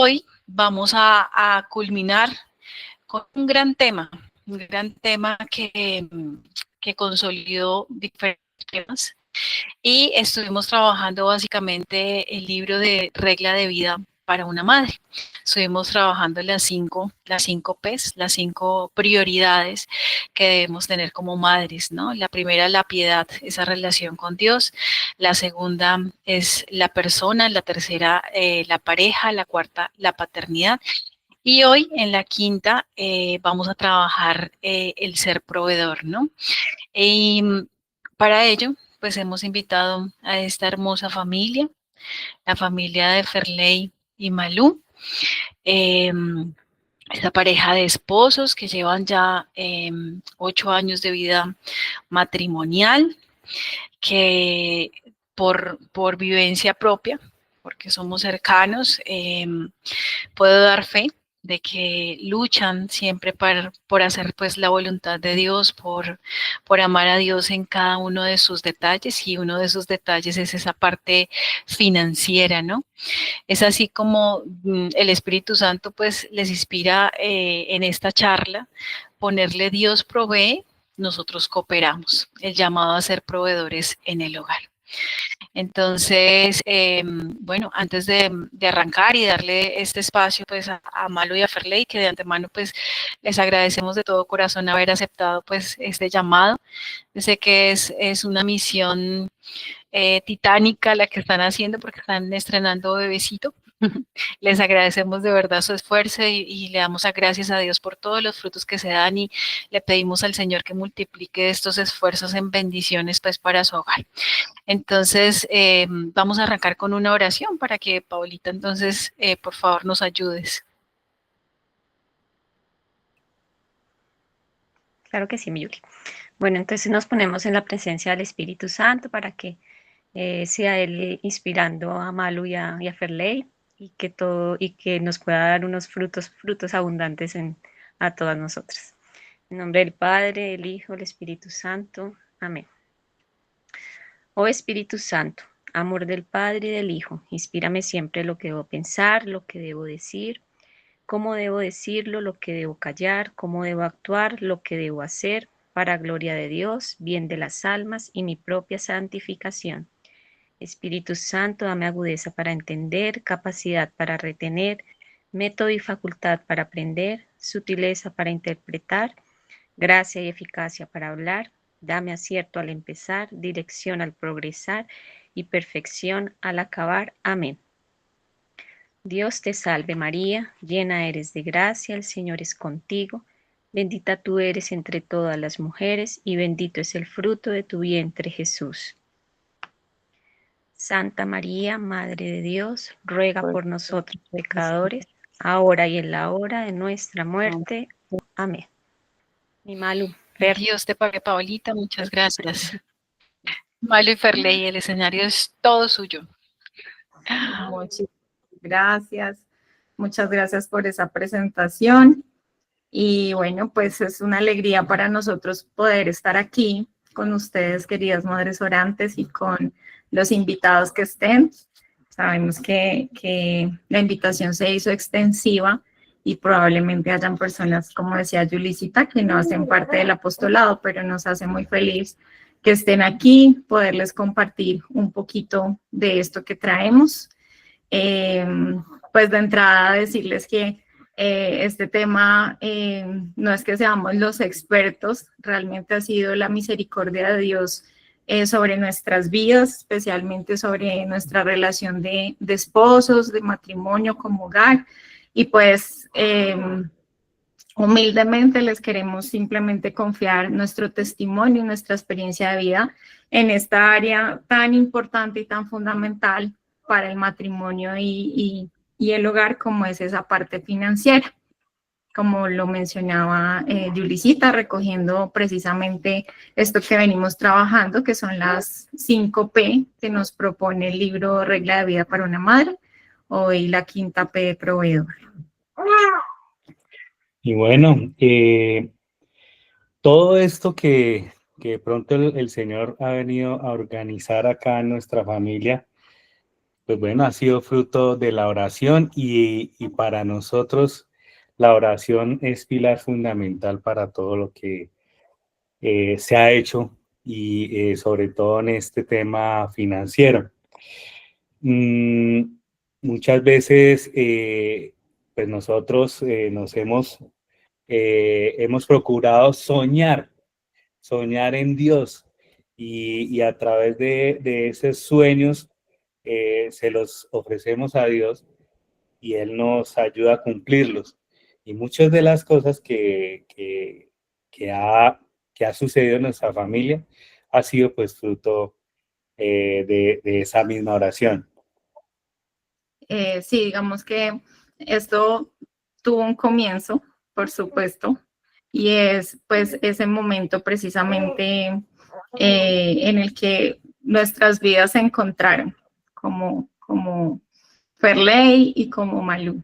Hoy vamos a culminar con un gran tema que consolidó diferentes temas y estuvimos trabajando básicamente el libro de regla de vida para una madre. Estuvimos trabajando las cinco P's, las 5 prioridades que debemos tener como madres, ¿no? La primera, la piedad, esa relación con Dios. La segunda es la persona, la tercera, la pareja, la cuarta, la paternidad. Y hoy en la quinta vamos a trabajar el ser proveedor, ¿no? Y para ello, pues hemos invitado a esta hermosa familia, la familia de Ferley y Malú, eh, esta pareja de esposos que llevan ya 8 años de vida matrimonial, que por vivencia propia, porque somos cercanos, puedo dar fe de que luchan siempre por hacer pues la voluntad de Dios, por amar a Dios en cada uno de sus detalles, y uno de esos detalles es esa parte financiera, ¿no? Es así como el Espíritu Santo pues les inspira en esta charla ponerle Dios provee, nosotros cooperamos, el llamado a ser proveedores en el hogar. Entonces, bueno, antes de arrancar y darle este espacio pues a Malo y a Ferley, que de antemano pues les agradecemos de todo corazón haber aceptado pues este llamado. Yo sé que es una misión titánica la que están haciendo porque están estrenando bebecito. Les agradecemos de verdad su esfuerzo y le damos gracias a Dios por todos los frutos que se dan, y le pedimos al Señor que multiplique estos esfuerzos en bendiciones pues para su hogar. Entonces, vamos a arrancar con una oración para que Paulita, entonces, por favor, nos ayudes. Claro que sí, mi Yuli. Bueno, entonces nos ponemos en la presencia del Espíritu Santo para que sea Él inspirando a Malu y a Ferley, y que nos pueda dar unos frutos abundantes a todas nosotras. En nombre del Padre, del Hijo, del Espíritu Santo. Amén. Oh Espíritu Santo, amor del Padre y del Hijo, inspírame siempre lo que debo pensar, lo que debo decir, cómo debo decirlo, lo que debo callar, cómo debo actuar, lo que debo hacer, para gloria de Dios, bien de las almas y mi propia santificación. Espíritu Santo, dame agudeza para entender, capacidad para retener, método y facultad para aprender, sutileza para interpretar, gracia y eficacia para hablar. Dame acierto al empezar, dirección al progresar y perfección al acabar. Amén. Dios te salve María, llena eres de gracia, el Señor es contigo. Bendita tú eres entre todas las mujeres y bendito es el fruto de tu vientre, Jesús. Santa María, Madre de Dios, ruega por nosotros pecadores, ahora y en la hora de nuestra muerte. Amén. Mi Malu, Fer. Dios te pague, Paulita, muchas gracias. Malo y Ferley, el escenario es todo suyo. Muchas gracias. Muchas gracias por esa presentación. Y bueno, pues es una alegría para nosotros poder estar aquí con ustedes, queridas madres orantes, y con los invitados que estén. Sabemos que la invitación se hizo extensiva y probablemente hayan personas, como decía Yulicita, que no hacen parte del apostolado, pero nos hace muy feliz que estén aquí, poderles compartir un poquito de esto que traemos. Pues de entrada decirles que este tema no es que seamos los expertos, realmente ha sido la misericordia de Dios sobre nuestras vidas, especialmente sobre nuestra relación de esposos, de matrimonio como hogar, y pues humildemente les queremos simplemente confiar nuestro testimonio y nuestra experiencia de vida en esta área tan importante y tan fundamental para el matrimonio y el hogar, como es esa parte financiera. Como lo mencionaba Yulicita, recogiendo precisamente esto que venimos trabajando, que son las 5 P que nos propone el libro Regla de Vida para una Madre, hoy la quinta P de proveedor. Y bueno, todo esto que de pronto el Señor ha venido a organizar acá en nuestra familia, pues bueno, ha sido fruto de la oración y para nosotros la oración es pilar fundamental para todo lo que se ha hecho y sobre todo en este tema financiero. Mm, muchas veces, pues nosotros hemos procurado soñar en Dios y a través de esos sueños se los ofrecemos a Dios y Él nos ayuda a cumplirlos. Y muchas de las cosas que ha sucedido en nuestra familia ha sido pues fruto de esa misma oración. Sí, digamos que esto tuvo un comienzo, por supuesto, y es pues ese momento precisamente en el que nuestras vidas se encontraron como Ferley y como Malú.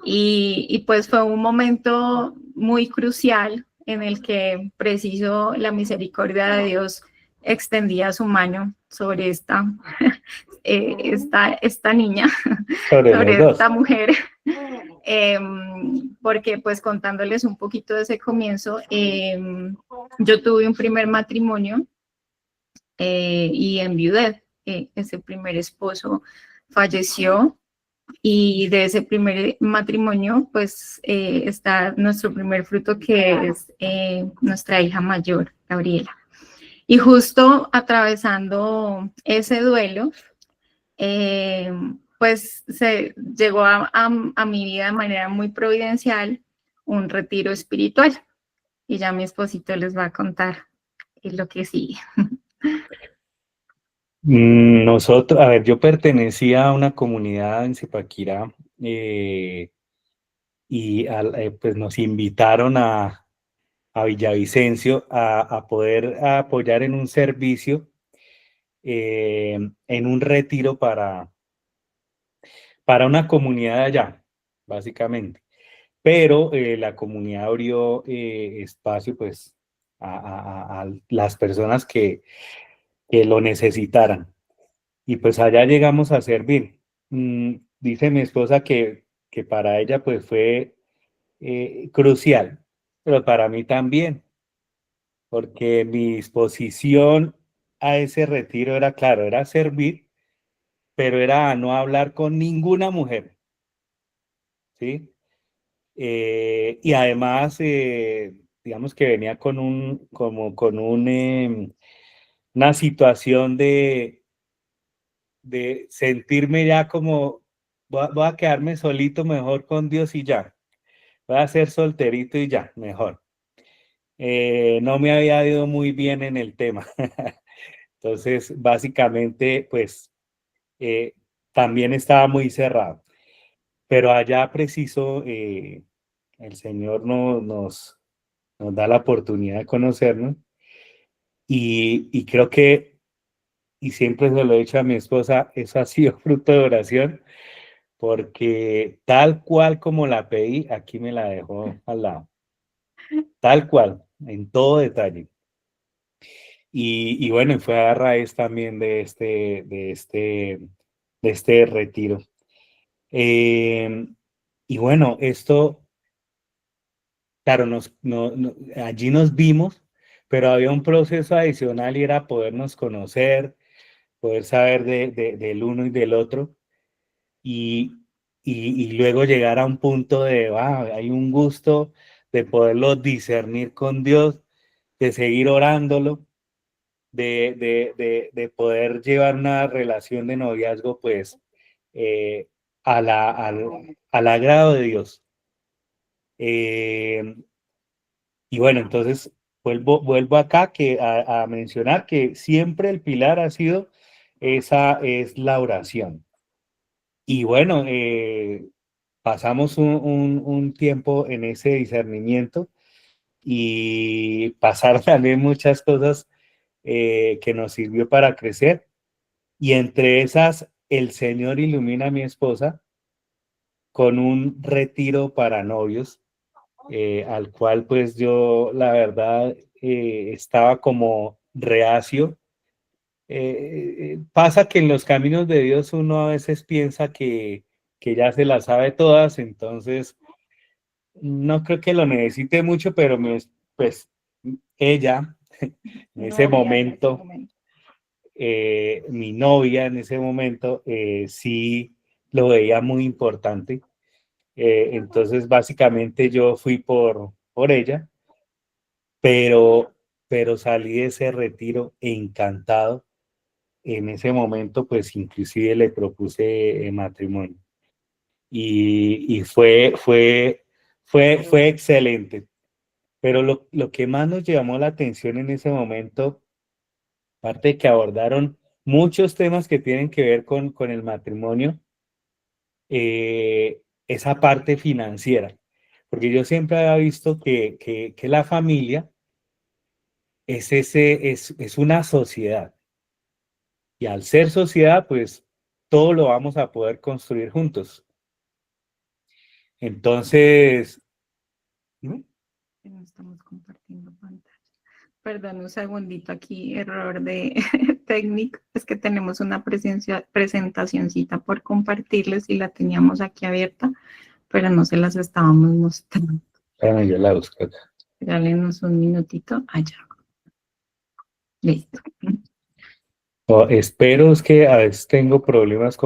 Y pues fue un momento muy crucial en el que preciso la misericordia de Dios extendía su mano sobre esta niña, sobre esta mujer, porque pues contándoles un poquito de ese comienzo, yo tuve un primer matrimonio y enviudé. Ese primer esposo falleció y de ese primer matrimonio pues está nuestro primer fruto, que es nuestra hija mayor, Gabriela. Y justo atravesando ese duelo, pues se llegó a mi vida de manera muy providencial un retiro espiritual. Y ya mi esposito les va a contar lo que sigue. Nosotros, a ver, yo pertenecía a una comunidad en Zipaquirá y pues nos invitaron a Villavicencio a poder apoyar en un servicio, en un retiro para una comunidad allá, básicamente. Pero la comunidad abrió espacio pues a las personas que lo necesitaran. Y pues allá llegamos a servir. Dice mi esposa que para ella pues fue crucial, pero para mí también, porque mi disposición a ese retiro era, claro, era servir, pero era no hablar con ninguna mujer, ¿sí? Y además, digamos que venía con una situación de sentirme ya como, voy a quedarme solito mejor con Dios y ya, voy a ser solterito y ya, mejor. No me había ido muy bien en el tema. Entonces, básicamente, pues, también estaba muy cerrado. Pero allá preciso, el Señor nos da la oportunidad de conocernos y creo que, y siempre se lo he dicho a mi esposa, eso ha sido fruto de oración, porque tal cual como la pedí, aquí me la dejó al lado. Tal cual, en todo detalle. Y bueno, fue a raíz también de este retiro. Y bueno, esto, claro, allí nos vimos, pero había un proceso adicional y era podernos conocer, poder saber del uno y del otro y, y luego llegar a un punto de, hay un gusto de poderlo discernir con Dios, de seguir orándolo, de poder llevar una relación de noviazgo, pues, al agrado de Dios. Y bueno, entonces vuelvo acá a mencionar que siempre el pilar ha sido esa es la oración. Y bueno, pasamos un tiempo en ese discernimiento y pasaron también muchas cosas que nos sirvió para crecer. Y entre esas, el Señor ilumina a mi esposa con un retiro para novios, al cual pues yo la verdad estaba como reacio, pasa que en los caminos de Dios uno a veces piensa que ya se las sabe todas, entonces no creo que lo necesite mucho, pero pues ella, en ese momento, mi novia en ese momento, sí lo veía muy importante. Entonces, básicamente yo fui por ella, pero salí de ese retiro encantado. En ese momento, pues inclusive le propuse matrimonio y fue excelente. Pero lo que más nos llamó la atención en ese momento, aparte de que abordaron muchos temas que tienen que ver con el matrimonio, esa parte financiera. Porque yo siempre había visto que la familia es una sociedad. Y al ser sociedad, pues todo lo vamos a poder construir juntos. Entonces, No estamos compartiendo pantalla. Perdón, un segundito aquí, error de técnico. Es que tenemos una presentacioncita por compartirles y la teníamos aquí abierta, pero no se las estábamos mostrando. bueno, yo la busco acá. Regálenos un minutito allá. Listo. Espero, es que a veces tengo problemas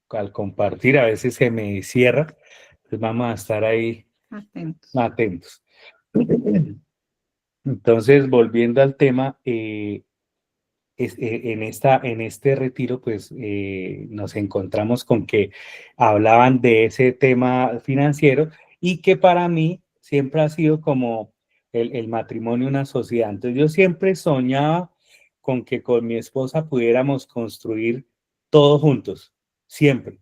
al compartir, a veces se me cierra, pues vamos a estar ahí Atentos. atentos. Entonces, volviendo al tema, en este retiro, pues nos encontramos con que hablaban de ese tema financiero y que para mí siempre ha sido como el matrimonio una sociedad. Entonces yo siempre soñaba con que con mi esposa pudiéramos construir todo juntos, siempre.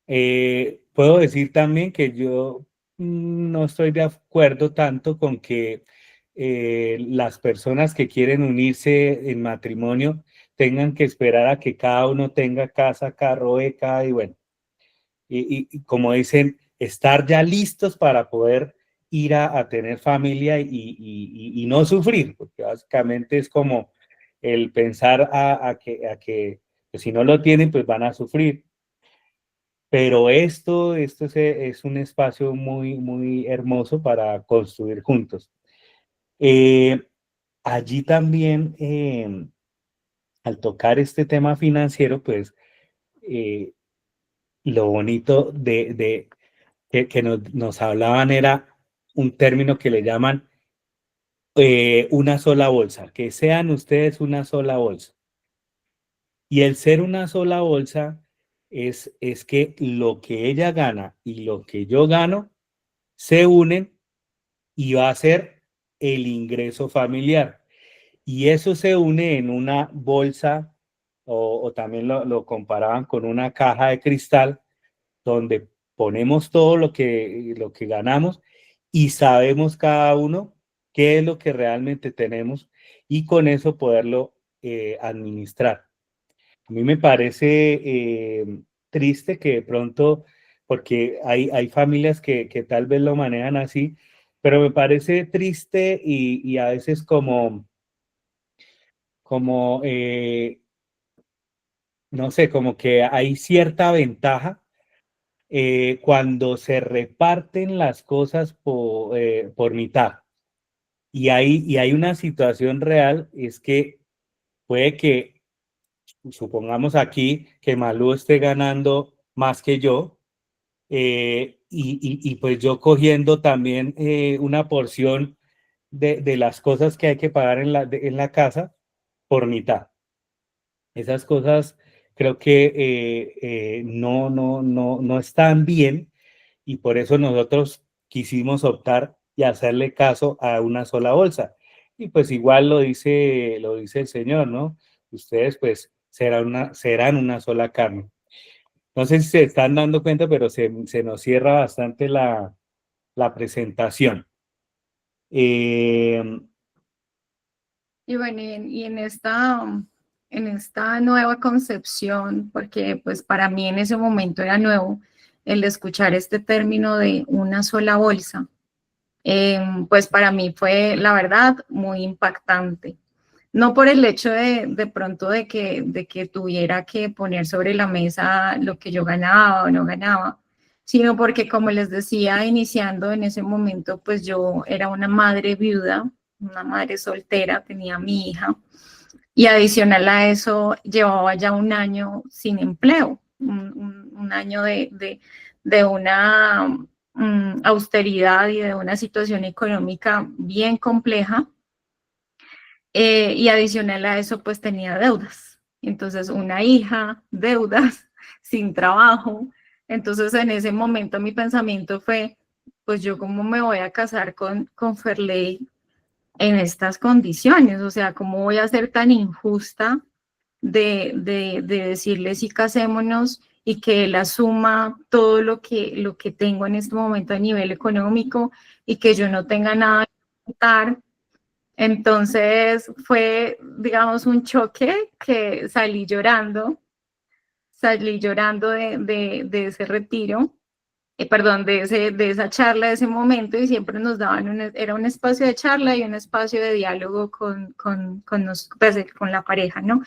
Puedo decir también que yo no estoy de acuerdo tanto con que las personas que quieren unirse en matrimonio tengan que esperar a que cada uno tenga casa, carro, beca y bueno, y como dicen, estar ya listos para poder ir a tener familia y no sufrir, porque básicamente es como el pensar a que pues, si no lo tienen, pues van a sufrir. Pero esto es un espacio muy, muy hermoso para construir juntos. Allí también, al tocar este tema financiero, pues eh, lo bonito que nos hablaban era un término que le llaman una sola bolsa, que sean ustedes una sola bolsa. Y el ser una sola bolsa es que lo que ella gana y lo que yo gano se unen y va a ser el ingreso familiar. Y eso se une en una bolsa o también lo comparaban con una caja de cristal donde ponemos todo lo que ganamos y sabemos cada uno qué es lo que realmente tenemos y con eso poderlo administrar. A mí me parece triste que de pronto, porque hay familias que tal vez lo manejan así, pero me parece triste y a veces como no sé, como que hay cierta ventaja cuando se reparten las cosas por mitad. Y hay una situación real, es que puede que, supongamos aquí, que Malú esté ganando más que yo, y pues yo cogiendo también una porción de las cosas que hay que pagar en la casa por mitad. Esas cosas creo que no están bien y por eso nosotros quisimos optar y hacerle caso a una sola bolsa. Y pues igual lo dice el Señor, ¿no? Ustedes pues serán una sola carne. No sé si se están dando cuenta, pero se nos cierra bastante la presentación. Y bueno, y en esta nueva concepción, porque pues para mí en ese momento era nuevo el escuchar este término de una sola bolsa, pues para mí fue, la verdad, muy impactante. no por el hecho de pronto de que tuviera que poner sobre la mesa lo que yo ganaba o no ganaba, sino porque, como les decía, iniciando en ese momento, pues yo era una madre viuda, una madre soltera, tenía a mi hija, y adicional a eso llevaba ya un año sin empleo, un año de una austeridad y de una situación económica bien compleja. Y adicional a eso, pues tenía deudas. Entonces, una hija, deudas, sin trabajo. Entonces, en ese momento mi pensamiento fue, pues yo cómo me voy a casar con Ferley en estas condiciones, o sea, cómo voy a ser tan injusta de decirle sí, casémonos y que él asuma todo lo que tengo en este momento a nivel económico y que yo no tenga nada que contar. Entonces fue, digamos, un choque que salí llorando de ese retiro, perdón, de esa charla, de ese momento, y siempre nos daban, era un espacio de charla y un espacio de diálogo pues, con la pareja, ¿no?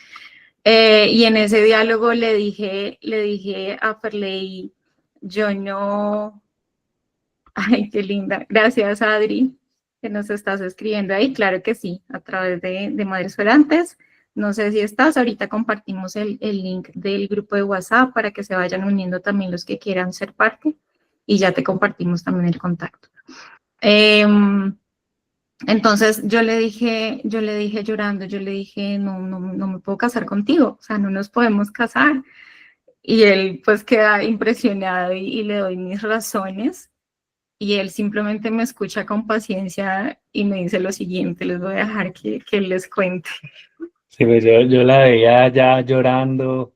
Y en ese diálogo le dije a Ferley, yo no, ay, qué linda, gracias Adri, que nos estás escribiendo ahí, claro que sí, a través de Madres Orantes. No sé si estás, ahorita compartimos el link del grupo de WhatsApp para que se vayan uniendo también los que quieran ser parte y ya te compartimos también el contacto. Entonces yo le dije llorando, yo le dije, no me puedo casar contigo, o sea, no nos podemos casar. Y él pues queda impresionado y le doy mis razones. Y él simplemente me escucha con paciencia y me dice lo siguiente, les voy a dejar que él les cuente. Sí, pues yo la veía ya llorando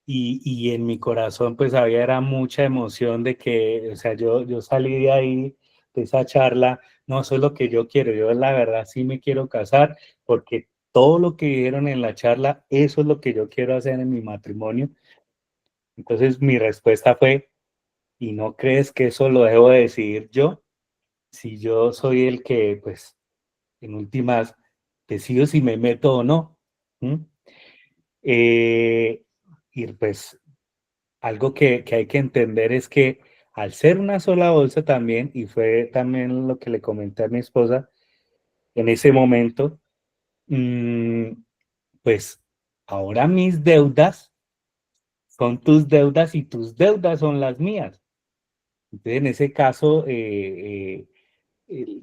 y en mi corazón pues había era mucha emoción de que, o sea, yo salí de ahí, de esa charla, no, eso es lo que yo quiero, yo la verdad sí me quiero casar porque todo lo que dijeron en la charla, eso es lo que yo quiero hacer en mi matrimonio. Entonces mi respuesta fue, ¿y no crees que eso lo debo de decidir yo? Si yo soy el que, pues, en últimas, decido si me meto o no. ¿Mm? Y pues algo que hay que entender es que al ser una sola bolsa también, y fue también lo que le comenté a mi esposa en ese momento, pues ahora mis deudas son tus deudas y tus deudas son las mías. Entonces, en ese caso,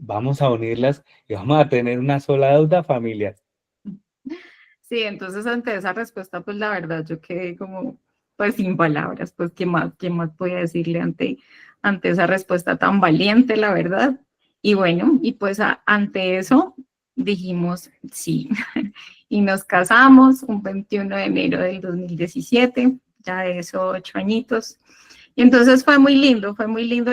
vamos a unirlas y vamos a tener una sola deuda familiar. Sí, entonces ante esa respuesta, pues la verdad yo quedé como, pues sin palabras, pues qué más podía decirle ante esa respuesta tan valiente, la verdad. Y bueno, y pues ante eso dijimos sí. Y nos casamos un 21 de enero del 2017, ya de esos 8 añitos. Y entonces fue muy lindo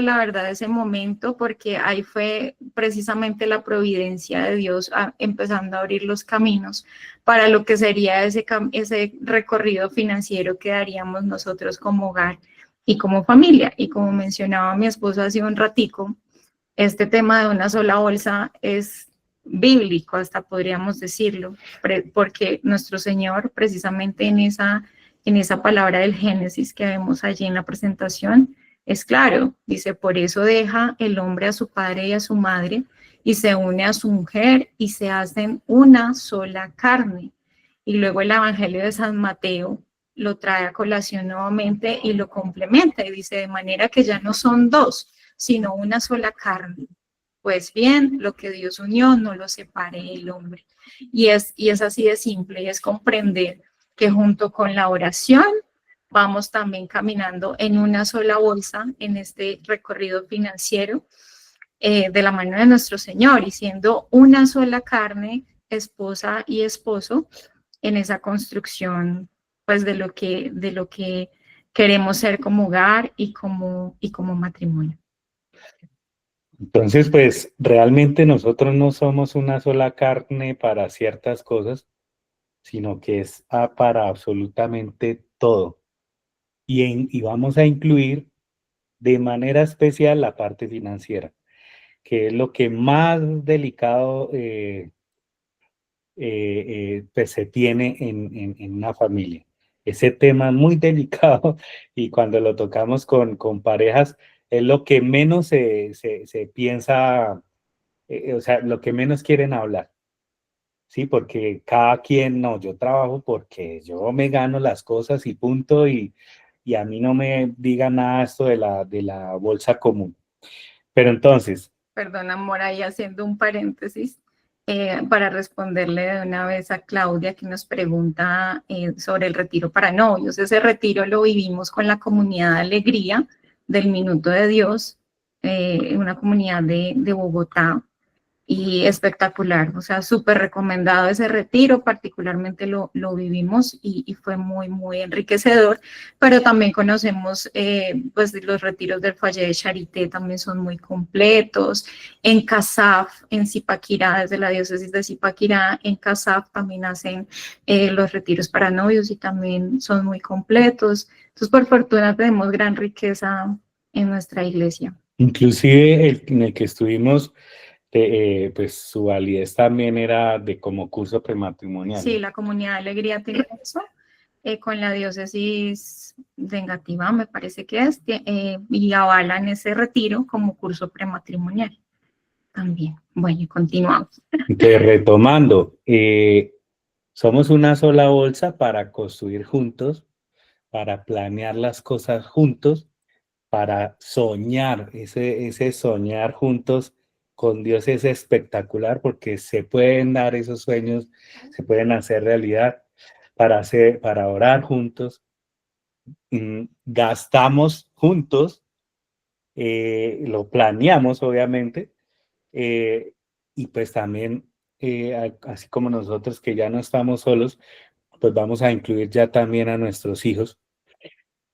la verdad ese momento porque ahí fue precisamente la providencia de Dios empezando a abrir los caminos para lo que sería ese recorrido financiero que daríamos nosotros como hogar y como familia. Y como mencionaba mi esposo hace un ratico, este tema de una sola bolsa es bíblico, hasta podríamos decirlo, porque nuestro Señor precisamente en esa palabra del Génesis que vemos allí en la presentación, es claro, dice, por eso deja el hombre a su padre y a su madre y se une a su mujer y se hacen una sola carne. Y luego el Evangelio de San Mateo lo trae a colación nuevamente y lo complementa y dice, de manera que ya no son dos, sino una sola carne. Pues bien, lo que Dios unió no lo separe el hombre. Y es así de simple, y es comprender que junto con la oración vamos también caminando en una sola bolsa en este recorrido financiero de la mano de nuestro Señor y siendo una sola carne, esposa y esposo, en esa construcción pues de lo que queremos ser como hogar y como matrimonio. Entonces, pues realmente nosotros no somos una sola carne para ciertas cosas, sino que es para absolutamente todo. Y vamos a incluir de manera especial la parte financiera, que es lo que más delicado pues se tiene en una familia. Ese tema es muy delicado y cuando lo tocamos con parejas es lo que menos se piensa, o sea, lo que menos quieren hablar. Sí, porque cada quien, no, yo trabajo porque yo me gano las cosas y punto, y a mí no me diga nada esto de la bolsa común. Pero entonces, Perdón, amor, ahí haciendo un paréntesis para responderle de una vez a Claudia que nos pregunta sobre el retiro para novios. Ese retiro lo vivimos con la comunidad de Alegría del Minuto de Dios, una comunidad de Bogotá. Y espectacular, o sea, súper recomendado ese retiro, particularmente lo vivimos y fue muy, muy enriquecedor, pero también conocemos, pues los retiros del Valle de Charité también son muy completos, en CASAF, en Zipaquirá, desde la diócesis de Zipaquirá, en CASAF también hacen los retiros para novios y también son muy completos, entonces por fortuna tenemos gran riqueza en nuestra iglesia. inclusive en el que estuvimos, pues su validez también era de como curso prematrimonial, Sí, ¿no? la comunidad de Alegría tiene eso, con la diócesis de Engativá, me parece que es, y avalan ese retiro como curso prematrimonial también. Bueno, y continuamos. Entonces, retomando, somos una sola bolsa para construir juntos, para planear las cosas juntos, para soñar. Ese soñar juntos con Dios es espectacular porque se pueden dar esos sueños, se pueden hacer realidad, para orar juntos, gastamos juntos, lo planeamos obviamente, y pues también, así como nosotros que ya no estamos solos, pues vamos a incluir ya también a nuestros hijos,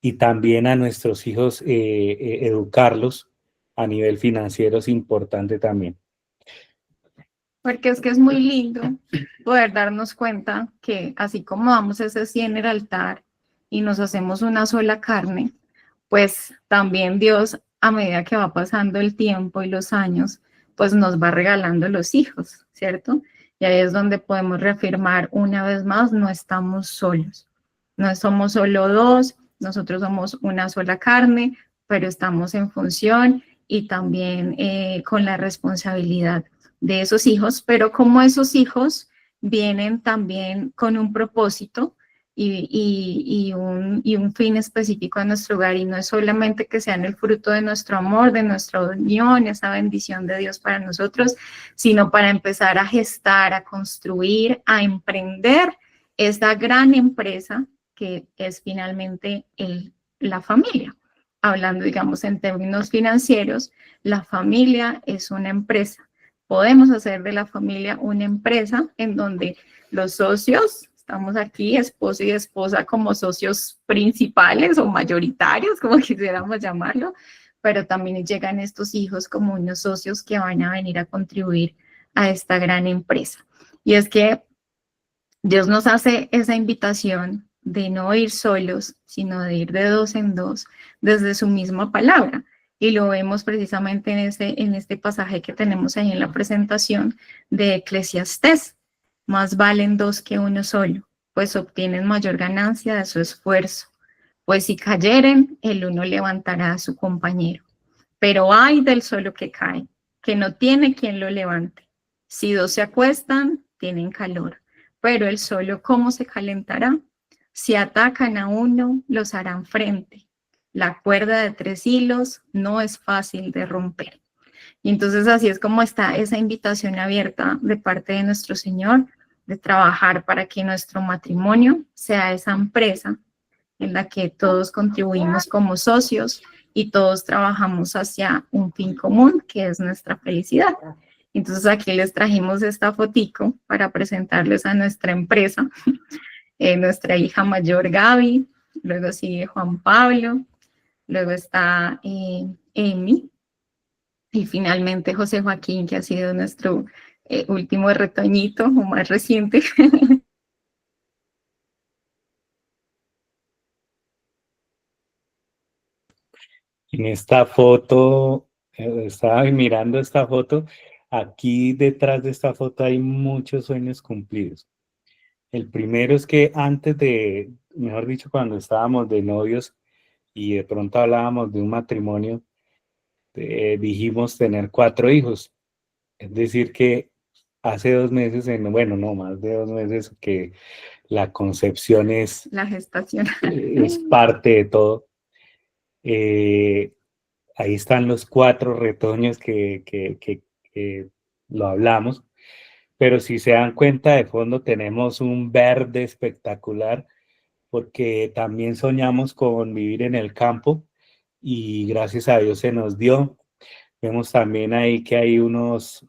y también a nuestros hijos, educarlos a nivel financiero es importante también. Porque es que es muy lindo poder darnos cuenta que así como damos ese sí en el altar y nos hacemos una sola carne, pues también Dios, a medida que va pasando el tiempo y los años, pues nos va regalando los hijos, ¿cierto? Y ahí es donde podemos reafirmar una vez más, no estamos solos. No somos solo dos, nosotros somos una sola carne, pero estamos en función y también con la responsabilidad de esos hijos, pero como esos hijos vienen también con un propósito y un fin específico a nuestro hogar, y no es solamente que sean el fruto de nuestro amor, de nuestra unión, esa bendición de Dios para nosotros, sino para empezar a gestar, a construir, a emprender esta gran empresa que es finalmente la familia. Hablando, digamos, en términos financieros, la familia es una empresa. Podemos hacer de la familia una empresa en donde los socios, estamos aquí, esposo y esposa, como socios principales o mayoritarios, como quisiéramos llamarlo, pero también llegan estos hijos como unos socios que van a venir a contribuir a esta gran empresa. Y es que Dios nos hace esa invitación de no ir solos, sino de ir de dos en dos desde su misma palabra. Y lo vemos precisamente en este pasaje que tenemos ahí en la presentación de Eclesiastés. Más valen dos que uno solo, pues obtienen mayor ganancia de su esfuerzo. Pues si cayeren, el uno levantará a su compañero. Pero ay del solo que cae, que no tiene quien lo levante. Si dos se acuestan, tienen calor, pero el solo, ¿cómo se calentará? Si atacan a uno, los harán frente. La cuerda de 3 hilos no es fácil de romper. Y entonces así es como está esa invitación abierta de parte de nuestro Señor, de trabajar para que nuestro matrimonio sea esa empresa en la que todos contribuimos como socios y todos trabajamos hacia un fin común, que es nuestra felicidad. Entonces aquí les trajimos esta fotico para presentarles a nuestra empresa, nuestra hija mayor Gaby, luego sigue Juan Pablo, luego está Emi, y finalmente José Joaquín, que ha sido nuestro último retoñito o más reciente. En esta foto, estaba mirando esta foto, aquí detrás de esta foto hay muchos sueños cumplidos. El primero es que antes de, mejor dicho, cuando estábamos de novios y de pronto hablábamos de un matrimonio, dijimos tener 4 hijos. Es decir que hace 2 meses, bueno, no, más de 2 meses, que la concepción es, La gestación. es parte de todo. Ahí están los 4 retoños que lo hablamos, pero si se dan cuenta, de fondo tenemos un verde espectacular, porque también soñamos con vivir en el campo y gracias a Dios se nos dio. Vemos también ahí que hay unos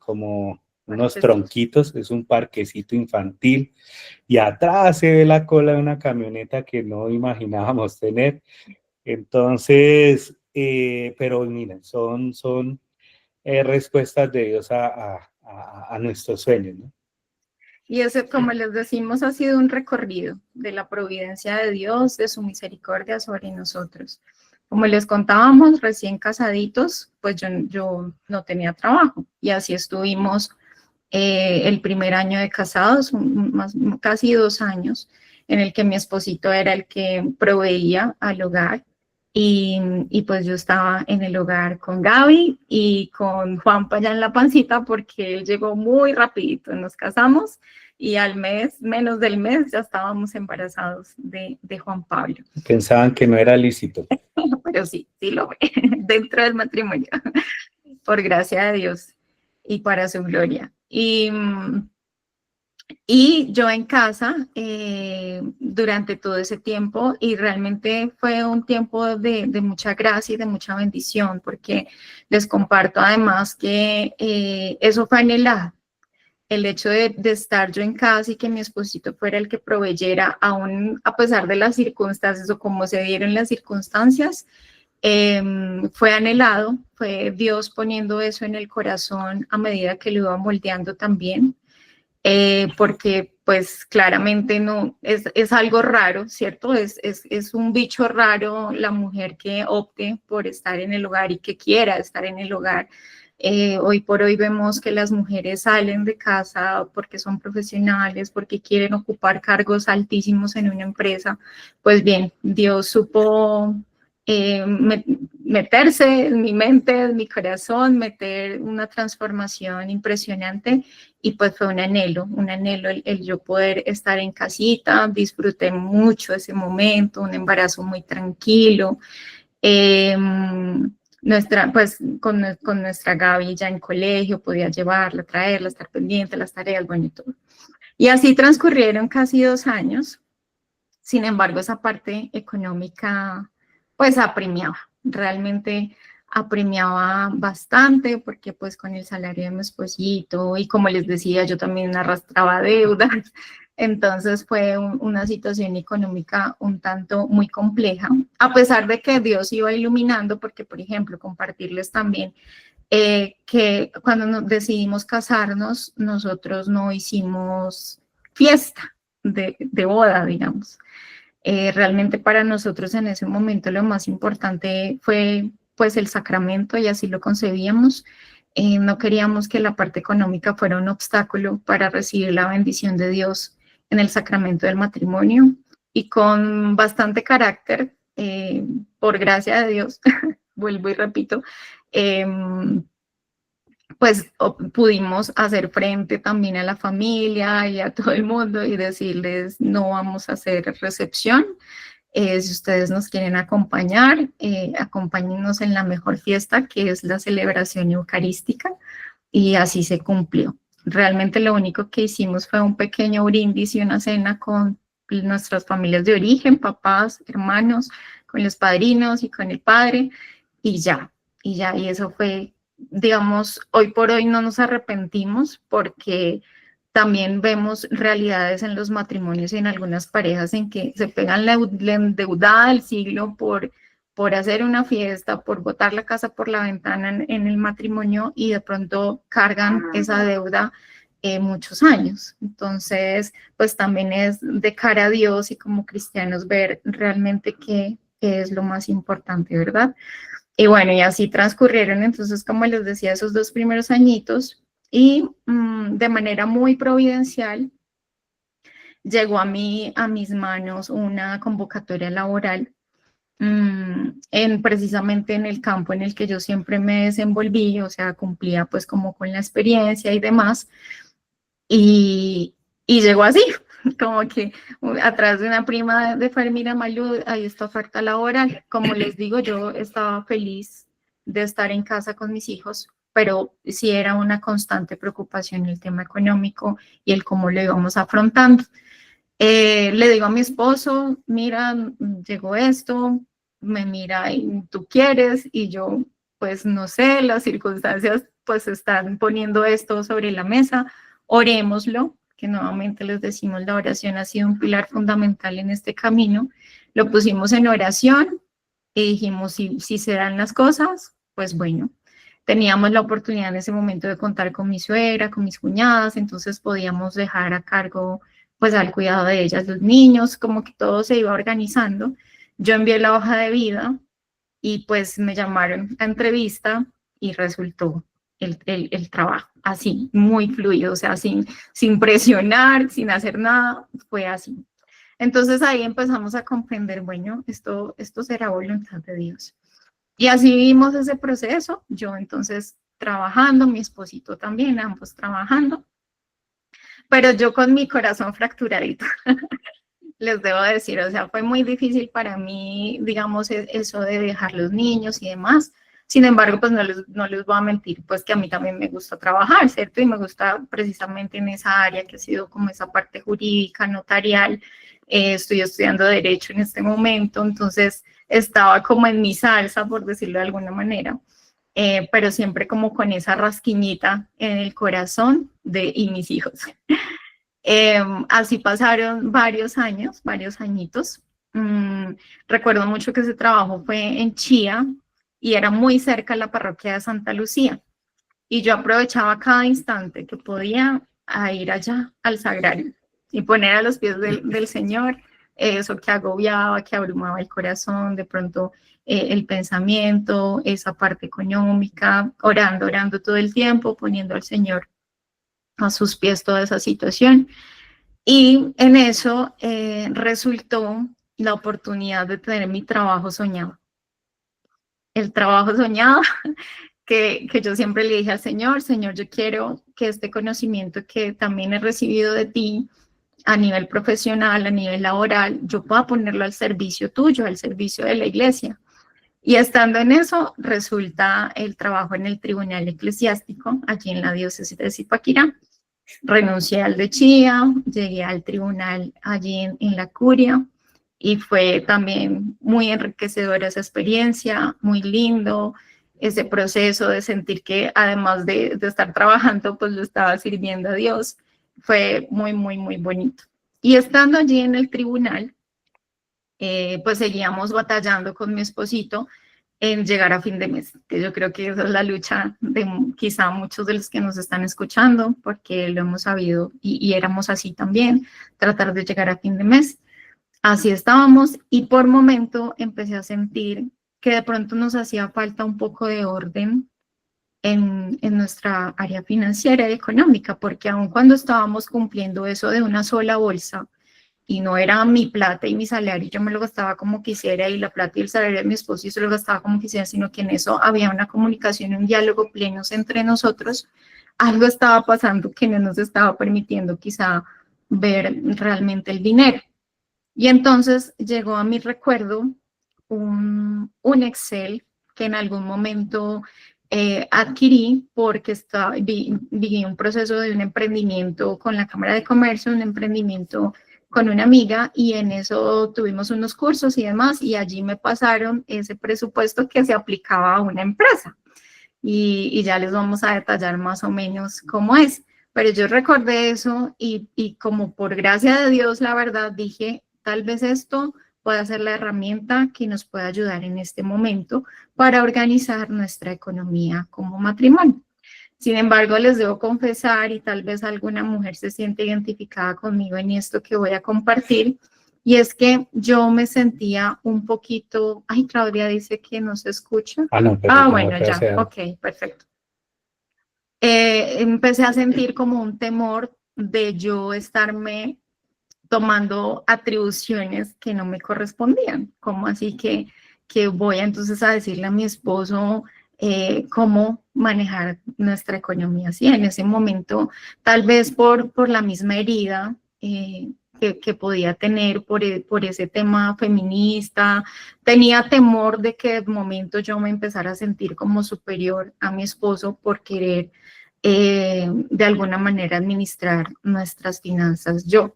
tronquitos, es un parquecito infantil, y atrás se ve la cola de una camioneta que no imaginábamos tener. Entonces, pero miren, son respuestas de Dios a nuestros sueños, ¿no? Y ese, como les decimos, ha sido un recorrido de la providencia de Dios, de su misericordia sobre nosotros. Como les contábamos, recién casaditos, pues yo no tenía trabajo y así estuvimos el primer año de casados, casi 2 años, en el que mi esposito era el que proveía al hogar y pues yo estaba en el hogar con Gaby y con Juanpa allá en la pancita porque él llegó muy rapidito, nos casamos y al mes, menos del mes, ya estábamos embarazados de Juan Pablo. Pensaban que no era lícito. Pero sí lo ve dentro del matrimonio, por gracia de Dios y para su gloria. Y yo en casa durante todo ese tiempo, y realmente fue un tiempo de mucha gracia y de mucha bendición, porque les comparto además que eso fue anhelado. El hecho de estar yo en casa y que mi esposito fuera el que proveyera, aún a pesar de las circunstancias o como se dieron las circunstancias, fue anhelado, fue Dios poniendo eso en el corazón a medida que lo iba moldeando también, porque pues claramente no, es algo raro, ¿cierto? Es un bicho raro la mujer que opte por estar en el hogar y que quiera estar en el hogar. Hoy por hoy vemos que las mujeres salen de casa porque son profesionales, porque quieren ocupar cargos altísimos en una empresa. Pues bien, Dios supo meterse en mi mente, en mi corazón, meter una transformación impresionante y pues fue un anhelo el yo poder estar en casita. Disfruté mucho ese momento, un embarazo muy tranquilo. Pues con nuestra Gaby ya en colegio, podía llevarla, traerla, estar pendiente de las tareas, bueno y todo. Y así transcurrieron casi 2 años. Sin embargo, esa parte económica pues apremiaba, realmente apremiaba bastante, porque pues con el salario de mi esposito y como les decía, yo también arrastraba deudas. Entonces fue una situación económica un tanto muy compleja, a pesar de que Dios iba iluminando, porque, por ejemplo, compartirles también que cuando decidimos casarnos, nosotros no hicimos fiesta de boda, digamos. Realmente para nosotros en ese momento lo más importante fue pues el sacramento y así lo concebíamos. No queríamos que la parte económica fuera un obstáculo para recibir la bendición de Dios en el sacramento del matrimonio, y con bastante carácter, por gracia de Dios, vuelvo y repito, pues pudimos hacer frente también a la familia y a todo el mundo y decirles: no vamos a hacer recepción. Si ustedes nos quieren acompañar, acompáñennos en la mejor fiesta, que es la celebración eucarística, y así se cumplió. Realmente lo único que hicimos fue un pequeño brindis y una cena con nuestras familias de origen, papás, hermanos, con los padrinos y con el padre, y eso fue, digamos, hoy por hoy no nos arrepentimos, porque también vemos realidades en los matrimonios y en algunas parejas en que se pegan la endeudada del siglo por hacer una fiesta, por botar la casa por la ventana en el matrimonio, y de pronto cargan esa deuda muchos años. Entonces, pues también es de cara a Dios y como cristianos ver realmente qué es lo más importante, ¿verdad? Y bueno, y así transcurrieron, entonces, como les decía, esos 2 primeros añitos, y de manera muy providencial llegó a mis manos una convocatoria laboral precisamente en el campo en el que yo siempre me desenvolví, o sea, cumplía pues como con la experiencia y demás, y llegó así, como que atrás de una prima de Fermina Malú, hay esta oferta laboral. Como les digo, yo estaba feliz de estar en casa con mis hijos, pero sí era una constante preocupación el tema económico y el cómo lo íbamos afrontando. Le digo a mi esposo, mira, llegó esto, me mira y tú quieres, y yo, pues no sé, las circunstancias pues están poniendo esto sobre la mesa, orémoslo, que nuevamente les decimos, la oración ha sido un pilar fundamental en este camino. Lo pusimos en oración y dijimos, si se dan las cosas, pues bueno. Teníamos la oportunidad en ese momento de contar con mi suegra, con mis cuñadas, entonces podíamos dejar a cargo pues al cuidado de ellas los niños, como que todo se iba organizando. Yo envié la hoja de vida y pues me llamaron a entrevista y resultó el trabajo, así, muy fluido, o sea, sin presionar, sin hacer nada, fue así. Entonces ahí empezamos a comprender, bueno, esto será voluntad de Dios. Y así vimos ese proceso, yo entonces trabajando, mi esposito también, ambos trabajando, pero yo con mi corazón fracturadito, les debo decir, o sea, fue muy difícil para mí, digamos, eso de dejar los niños y demás. Sin embargo, pues no les voy a mentir, pues que a mí también me gusta trabajar, ¿cierto? Y me gusta precisamente en esa área que ha sido como esa parte jurídica, notarial. Estoy estudiando Derecho en este momento, entonces estaba como en mi salsa, por decirlo de alguna manera, pero siempre como con esa rasquiñita en el corazón y mis hijos. Así pasaron varios años, varios añitos. Recuerdo mucho que ese trabajo fue en Chía y era muy cerca de la parroquia de Santa Lucía. Y yo aprovechaba cada instante que podía a ir allá al sagrario y poner a los pies del Señor eso que agobiaba, que abrumaba el corazón, de pronto el pensamiento, esa parte económica, orando todo el tiempo, poniendo al Señor a sus pies toda esa situación. Y en eso resultó la oportunidad de tener mi trabajo soñado. El trabajo soñado que yo siempre le dije al Señor, Señor, yo quiero que este conocimiento que también he recibido de ti a nivel profesional, a nivel laboral, yo pueda ponerlo al servicio tuyo, al servicio de la iglesia. Y estando en eso, resulta el trabajo en el Tribunal Eclesiástico, allí en la diócesis de Zipaquirá. Renuncié al de Chía, llegué al tribunal allí en la curia y fue también muy enriquecedora esa experiencia, muy lindo ese proceso de sentir que además de estar trabajando, pues lo estaba sirviendo a Dios. Fue muy, muy, muy bonito. Y estando allí en el tribunal, pues seguíamos batallando con mi esposito en llegar a fin de mes, que yo creo que esa es la lucha de quizá muchos de los que nos están escuchando, porque lo hemos sabido y éramos así también, tratar de llegar a fin de mes. Así estábamos y por momento empecé a sentir que de pronto nos hacía falta un poco de orden en nuestra área financiera y económica, porque aun cuando estábamos cumpliendo eso de una sola bolsa, y no era mi plata y mi salario, yo me lo gastaba como quisiera y la plata y el salario de mi esposo y se lo gastaba como quisiera, sino que en eso había una comunicación y un diálogo plenos entre nosotros. Algo estaba pasando que no nos estaba permitiendo quizá ver realmente el dinero. Y entonces llegó a mi recuerdo un Excel que en algún momento adquirí porque vi un proceso de un emprendimiento con la Cámara de Comercio, un emprendimiento con una amiga y en eso tuvimos unos cursos y demás y allí me pasaron ese presupuesto que se aplicaba a una empresa y ya les vamos a detallar más o menos cómo es. Pero yo recordé eso y como por gracia de Dios, la verdad, dije, tal vez esto pueda ser la herramienta que nos pueda ayudar en este momento para organizar nuestra economía como matrimonio. Sin embargo, les debo confesar, y tal vez alguna mujer se siente identificada conmigo en esto que voy a compartir, y es que yo me sentía un poquito, ay, Claudia dice que no se escucha. No, pero Ah, no, bueno, ya, sea. ok, perfecto. empecé a sentir como un temor de yo estarme tomando atribuciones que no me correspondían. Como así que voy entonces a decirle a mi esposo cómo manejar nuestra economía? Sí, en ese momento, tal vez por la misma herida que podía tener por ese tema feminista, tenía temor de que de momento yo me empezara a sentir como superior a mi esposo por querer de alguna manera administrar nuestras finanzas yo.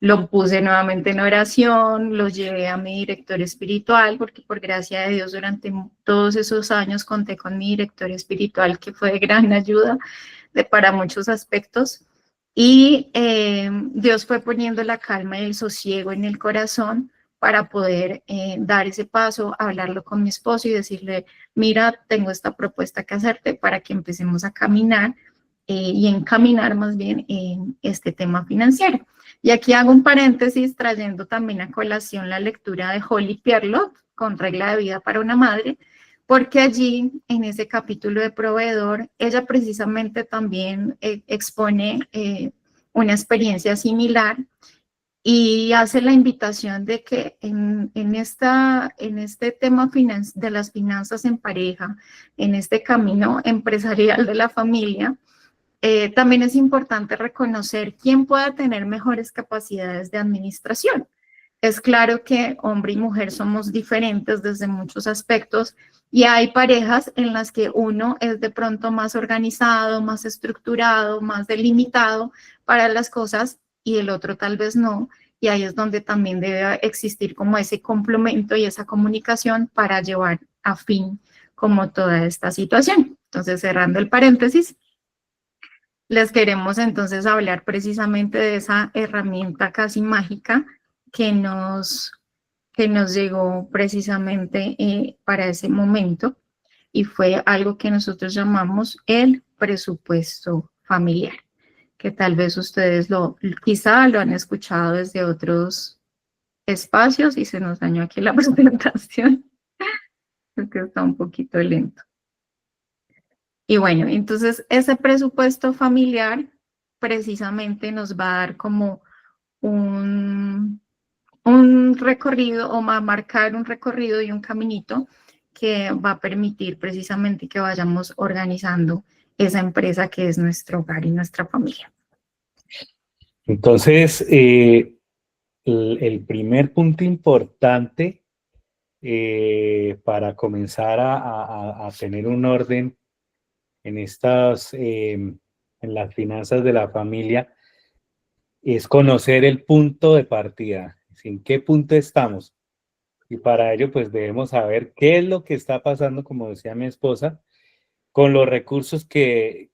Lo puse nuevamente en oración, lo llevé a mi director espiritual, porque por gracia de Dios durante todos esos años conté con mi director espiritual, que fue de gran ayuda para muchos aspectos. Y Dios fue poniendo la calma y el sosiego en el corazón para poder dar ese paso, hablarlo con mi esposo y decirle, mira, tengo esta propuesta que hacerte para que empecemos a caminar y encaminar más bien en este tema financiero. Y aquí hago un paréntesis trayendo también a colación la lectura de Holly Pierlot con Regla de Vida para una Madre, porque allí en ese capítulo de proveedor, ella precisamente también expone una experiencia similar y hace la invitación de que en este tema de las finanzas en pareja, en este camino empresarial de la familia, también es importante reconocer quién pueda tener mejores capacidades de administración. Es claro que hombre y mujer somos diferentes desde muchos aspectos y hay parejas en las que uno es de pronto más organizado, más estructurado, más delimitado para las cosas y el otro tal vez no. Y ahí es donde también debe existir como ese complemento y esa comunicación para llevar a fin como toda esta situación. Entonces, cerrando el paréntesis, les queremos entonces hablar precisamente de esa herramienta casi mágica que nos llegó precisamente para ese momento y fue algo que nosotros llamamos el presupuesto familiar, que tal vez ustedes quizá lo han escuchado desde otros espacios y se nos dañó aquí la presentación, porque está un poquito lento. Y bueno, entonces ese presupuesto familiar precisamente nos va a dar como un recorrido o va a marcar un recorrido y un caminito que va a permitir precisamente que vayamos organizando esa empresa que es nuestro hogar y nuestra familia. Entonces, el primer punto importante para comenzar a tener un orden en en las finanzas de la familia es conocer el punto de partida, en qué punto estamos. Y para ello, pues debemos saber qué es lo que está pasando, como decía mi esposa, con los recursos que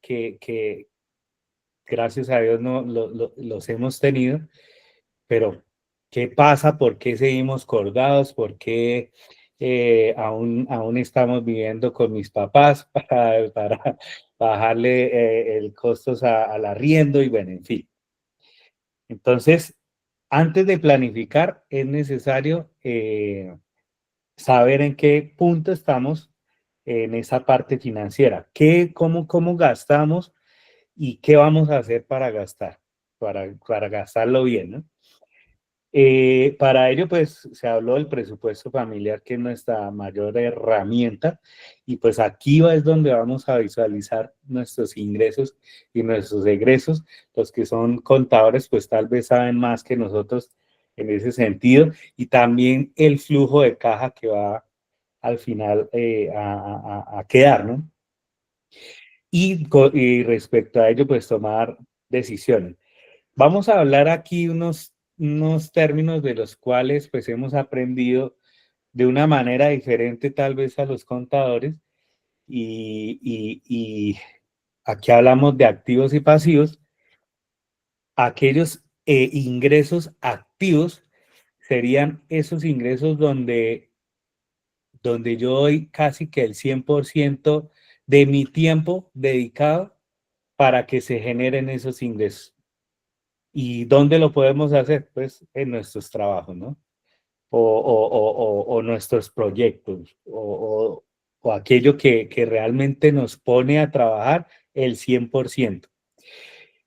gracias a Dios no los hemos tenido, pero ¿qué pasa? ¿Por qué seguimos colgados? ¿Por qué aún estamos viviendo con mis papás para bajarle el costos al arriendo? Y bueno, en fin. Entonces, antes de planificar, es necesario saber en qué punto estamos en esa parte financiera, cómo gastamos y qué vamos a hacer para gastar, para gastarlo bien, ¿no? Para ello, pues, se habló del presupuesto familiar, que es nuestra mayor herramienta, y pues aquí es donde vamos a visualizar nuestros ingresos y nuestros egresos. Los que son contadores, pues tal vez saben más que nosotros en ese sentido, y también el flujo de caja que va al final a quedar, ¿no? Y respecto a ello, pues tomar decisiones. Vamos a hablar aquí unos términos de los cuales pues hemos aprendido de una manera diferente tal vez a los contadores y aquí hablamos de activos y pasivos. Aquellos ingresos activos serían esos ingresos donde yo doy casi que el 100% de mi tiempo dedicado para que se generen esos ingresos. ¿Y dónde lo podemos hacer? Pues en nuestros trabajos, ¿no? O nuestros proyectos, o aquello que realmente nos pone a trabajar el 100%.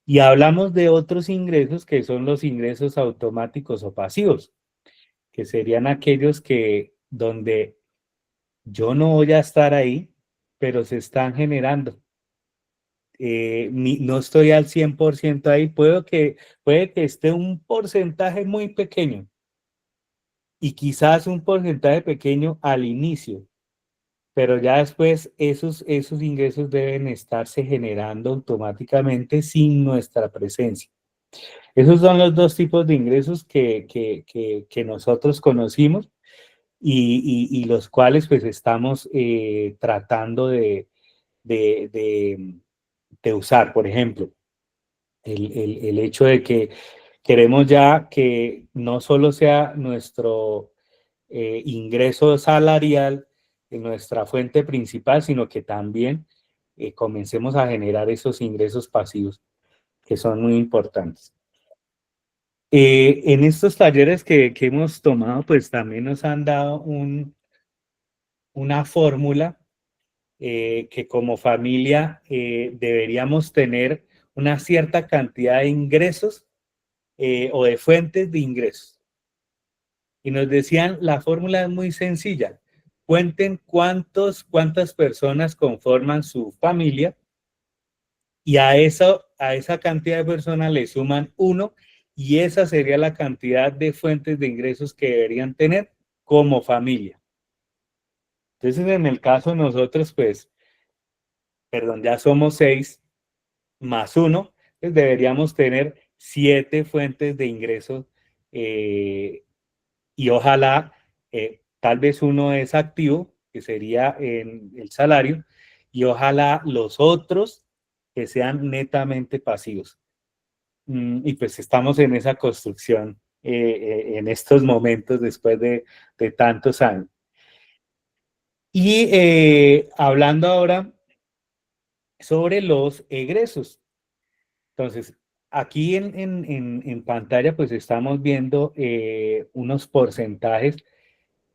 Y hablamos de otros ingresos que son los ingresos automáticos o pasivos, que serían aquellos que donde yo no voy a estar ahí, pero se están generando. No estoy al 100% ahí, puede que esté un porcentaje muy pequeño y quizás un porcentaje pequeño al inicio, pero ya después esos ingresos deben estarse generando automáticamente sin nuestra presencia. Esos son los dos tipos de ingresos que nosotros conocimos y los cuales pues estamos tratando de usar. Por ejemplo, el hecho de que queremos ya que no solo sea nuestro ingreso salarial en nuestra fuente principal, sino que también comencemos a generar esos ingresos pasivos que son muy importantes. En estos talleres que hemos tomado, pues también nos han dado una fórmula que como familia deberíamos tener una cierta cantidad de ingresos o de fuentes de ingresos. Y nos decían, la fórmula es muy sencilla. Cuenten cuántas personas conforman su familia y a esa cantidad de personas le suman 1 y esa sería la cantidad de fuentes de ingresos que deberían tener como familia. Entonces, en el caso de nosotros, pues, ya somos 6 más 1, pues deberíamos tener 7 fuentes de ingresos y ojalá tal vez uno es activo, que sería en el salario, y ojalá los otros que sean netamente pasivos. Y pues estamos en esa construcción en estos momentos después de tantos años. Y hablando ahora sobre los egresos. Entonces, aquí en pantalla pues estamos viendo unos porcentajes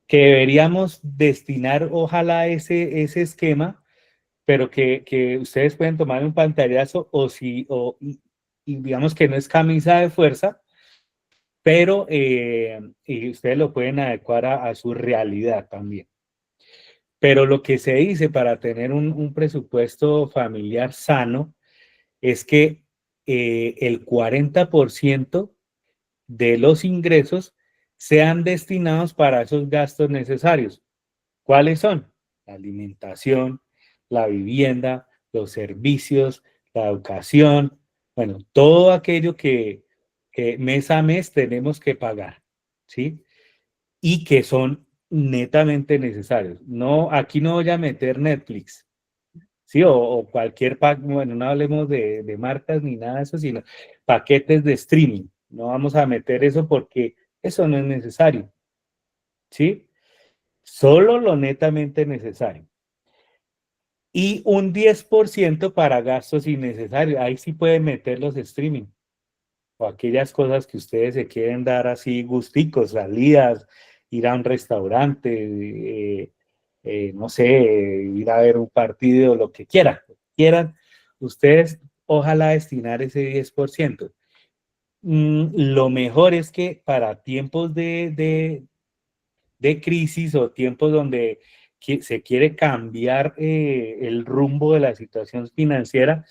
que deberíamos destinar, ojalá, ese esquema, pero que ustedes pueden tomar un pantallazo y digamos que no es camisa de fuerza, pero y ustedes lo pueden adecuar a su realidad también. Pero lo que se dice para tener un presupuesto familiar sano es que el 40% de los ingresos sean destinados para esos gastos necesarios. ¿Cuáles son? La alimentación, la vivienda, los servicios, la educación, bueno, todo aquello que mes a mes tenemos que pagar, ¿sí? Y que son netamente necesarios. No, aquí no voy a meter Netflix, ¿sí? O cualquier pack, bueno, no hablemos de marcas ni nada de eso, sino paquetes de streaming. No vamos a meter eso porque eso no es necesario, ¿sí? Solo lo netamente necesario. Y un 10% para gastos innecesarios. Ahí sí pueden meter los streaming. O aquellas cosas que ustedes se quieren dar así gusticos, salidas, ir a un restaurante, no sé, ir a ver un partido, lo que quieran. Ustedes ojalá destinar ese 10%. Lo mejor es que para tiempos de crisis o tiempos donde se quiere cambiar el rumbo de la situación financiera,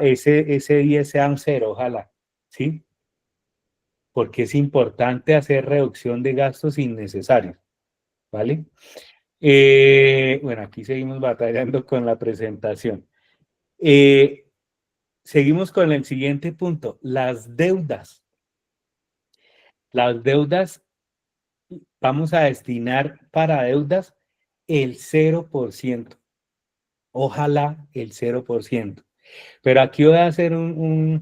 ese 10 sea un 0, ojalá, ¿sí? Porque es importante hacer reducción de gastos innecesarios, ¿vale? Bueno, aquí seguimos batallando con la presentación. Seguimos con el siguiente punto, las deudas. Las deudas, vamos a destinar para deudas el 0%. Ojalá el 0%. Pero aquí voy a hacer una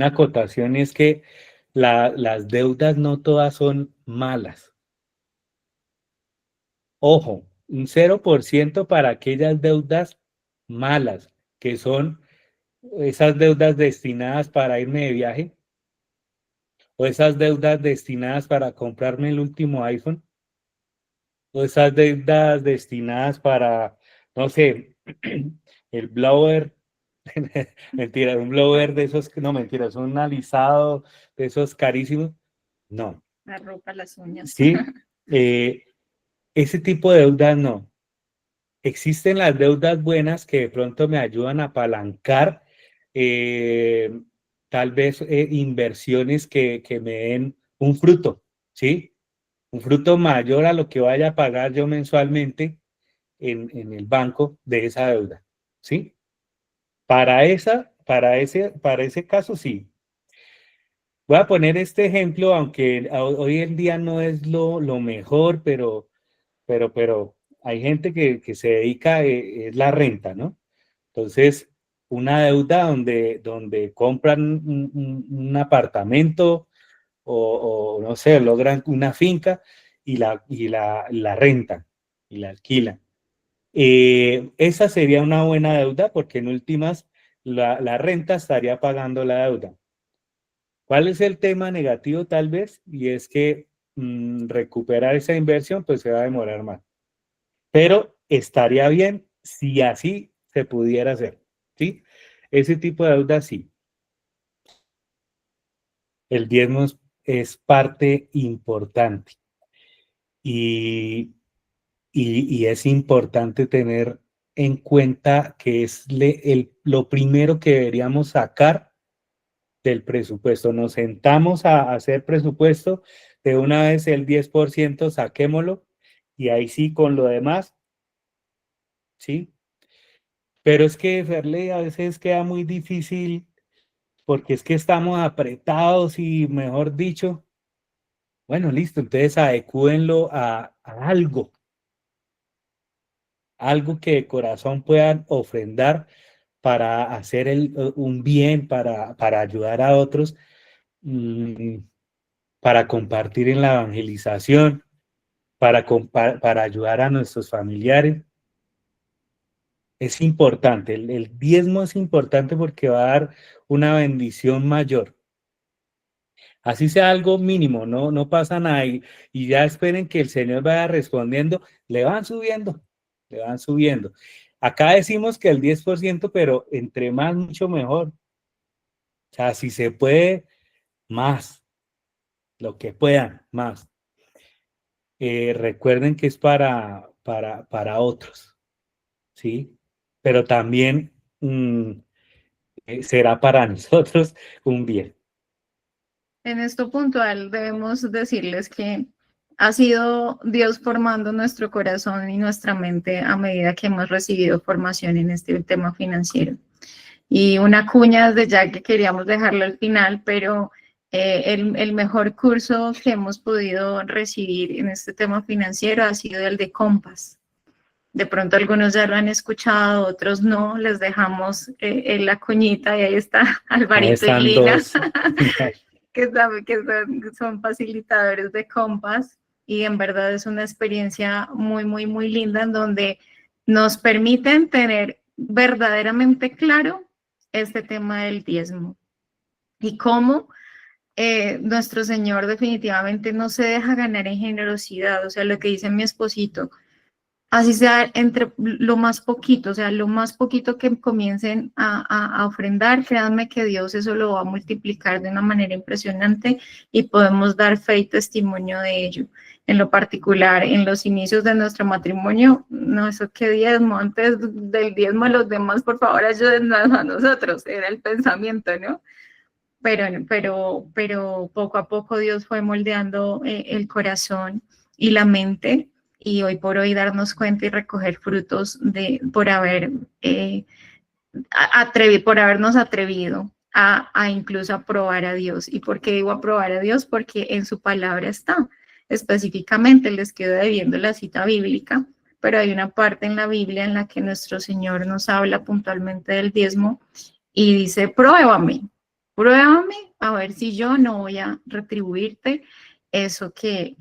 acotación, y es que las deudas no todas son malas. Ojo, un 0% para aquellas deudas malas, que son esas deudas destinadas para irme de viaje, o esas deudas destinadas para comprarme el último iPhone, o esas deudas destinadas para, no sé, el blower, mentira, un blower de esos, no, mentira, es un alisado de esos carísimos. No, La ropa, las uñas. ¿sí? Ese tipo de deudas no. Existen las deudas buenas que de pronto me ayudan a apalancar tal vez inversiones que me den un fruto, ¿sí? Un fruto mayor a lo que vaya a pagar yo mensualmente en el banco de esa deuda, ¿sí? Para ese caso, sí. Voy a poner este ejemplo, aunque hoy en día no es lo mejor, pero hay gente que se dedica, es la renta, ¿no? Entonces, una deuda donde compran un apartamento o no sé, logran una finca y la rentan y la alquilan. Esa sería una buena deuda porque en últimas la renta estaría pagando la deuda. ¿Cuál es el tema negativo tal vez? Y es que recuperar esa inversión pues se va a demorar más. Pero estaría bien si así se pudiera hacer, ¿sí? Ese tipo de deuda sí. El diezmo es parte importante y es importante tener en cuenta que es lo primero que deberíamos sacar del presupuesto. Nos sentamos a hacer presupuesto, de una vez el 10% saquémoslo y ahí sí con lo demás, ¿sí? Pero es que, Ferley, a veces queda muy difícil porque es que estamos apretados y, mejor dicho, bueno, listo, entonces adecúenlo a algo que de corazón puedan ofrendar para hacer un bien, para ayudar a otros, mm, para compartir en la evangelización, para ayudar a nuestros familiares. Es importante, el diezmo es importante porque va a dar una bendición mayor. Así sea algo mínimo, no pasa nada y ya esperen que el Señor vaya respondiendo, le van subiendo, le van subiendo. Acá decimos que el 10%, pero entre más, mucho mejor. O sea, si se puede, más, lo que puedan, más. Recuerden que es para otros, ¿sí? Pero también será para nosotros un bien. En esto puntual debemos decirles que ha sido Dios formando nuestro corazón y nuestra mente a medida que hemos recibido formación en este tema financiero. Y una cuña desde ya que queríamos dejarlo al final, pero el mejor curso que hemos podido recibir en este tema financiero ha sido el de Compass. De pronto algunos ya lo han escuchado, otros no, les dejamos en la cuñita y ahí está Alvarito y Lina. Que son facilitadores de Compass y en verdad es una experiencia muy linda en donde nos permiten tener verdaderamente claro este tema del diezmo y cómo nuestro Señor definitivamente no se deja ganar en generosidad, o sea, lo que dice mi esposito, así sea entre lo más poquito, o sea, lo más poquito que comiencen a ofrendar, créanme que Dios eso lo va a multiplicar de una manera impresionante y podemos dar fe y testimonio de ello. En lo particular, en los inicios de nuestro matrimonio, no, eso que diezmo, antes del diezmo a los demás, por favor, ayúdennos a nosotros, era el pensamiento, ¿no? Pero poco a poco Dios fue moldeando el corazón y la mente y hoy por hoy darnos cuenta y recoger frutos por habernos atrevido a incluso aprobar a Dios. ¿Y por qué digo aprobar a Dios? Porque en su palabra está. Específicamente les quedo debiendo la cita bíblica, pero hay una parte en la Biblia en la que nuestro Señor nos habla puntualmente del diezmo y dice, pruébame a ver si yo no voy a retribuirte eso que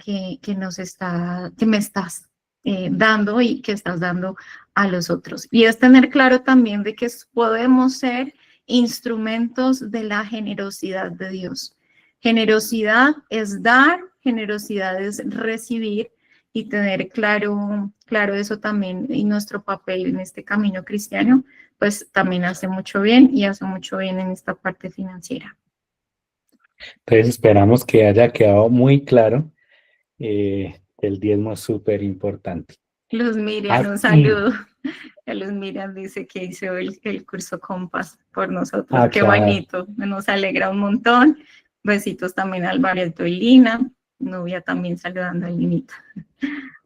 me estás dando y que estás dando a los otros. Y es tener claro también de que podemos ser instrumentos de la generosidad de Dios. Generosidad es dar, generosidad es recibir y tener claro eso también y nuestro papel en este camino cristiano, pues también hace mucho bien y hace mucho bien en esta parte financiera. Entonces esperamos que haya quedado muy claro que el diezmo es súper importante. Luz Miriam, un saludo. Luz Miriam dice que hizo el curso Compass por nosotros. Qué claro. bonito, nos alegra un montón. Besitos también al Alvarito y Lina. Novia también saludando a Linita.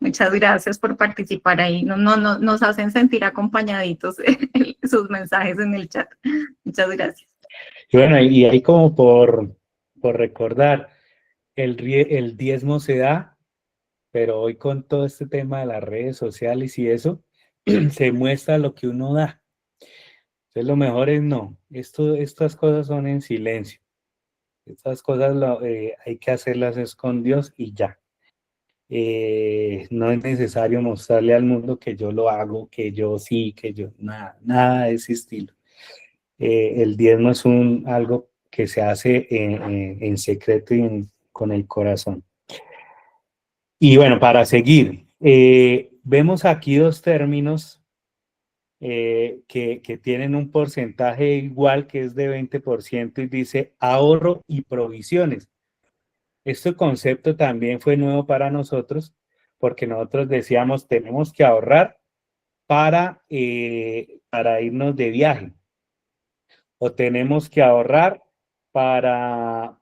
Muchas gracias por participar ahí. Nos hacen sentir acompañaditos sus mensajes en el chat. Muchas gracias. Y bueno, y ahí como por recordar, el diezmo se da, pero hoy con todo este tema de las redes sociales y eso, se muestra lo que uno da. Entonces lo mejor es no, estas cosas son en silencio. Estas cosas hay que hacerlas es con Dios y ya. No es necesario mostrarle al mundo que yo lo hago, que yo sí, que yo, nada de ese estilo. El diezmo es algo que se hace en secreto y con el corazón. Y bueno, para seguir, vemos aquí dos términos que tienen un porcentaje igual que es de 20% y dice ahorro y provisiones. Este concepto también fue nuevo para nosotros porque nosotros decíamos tenemos que ahorrar para irnos de viaje o tenemos que ahorrar para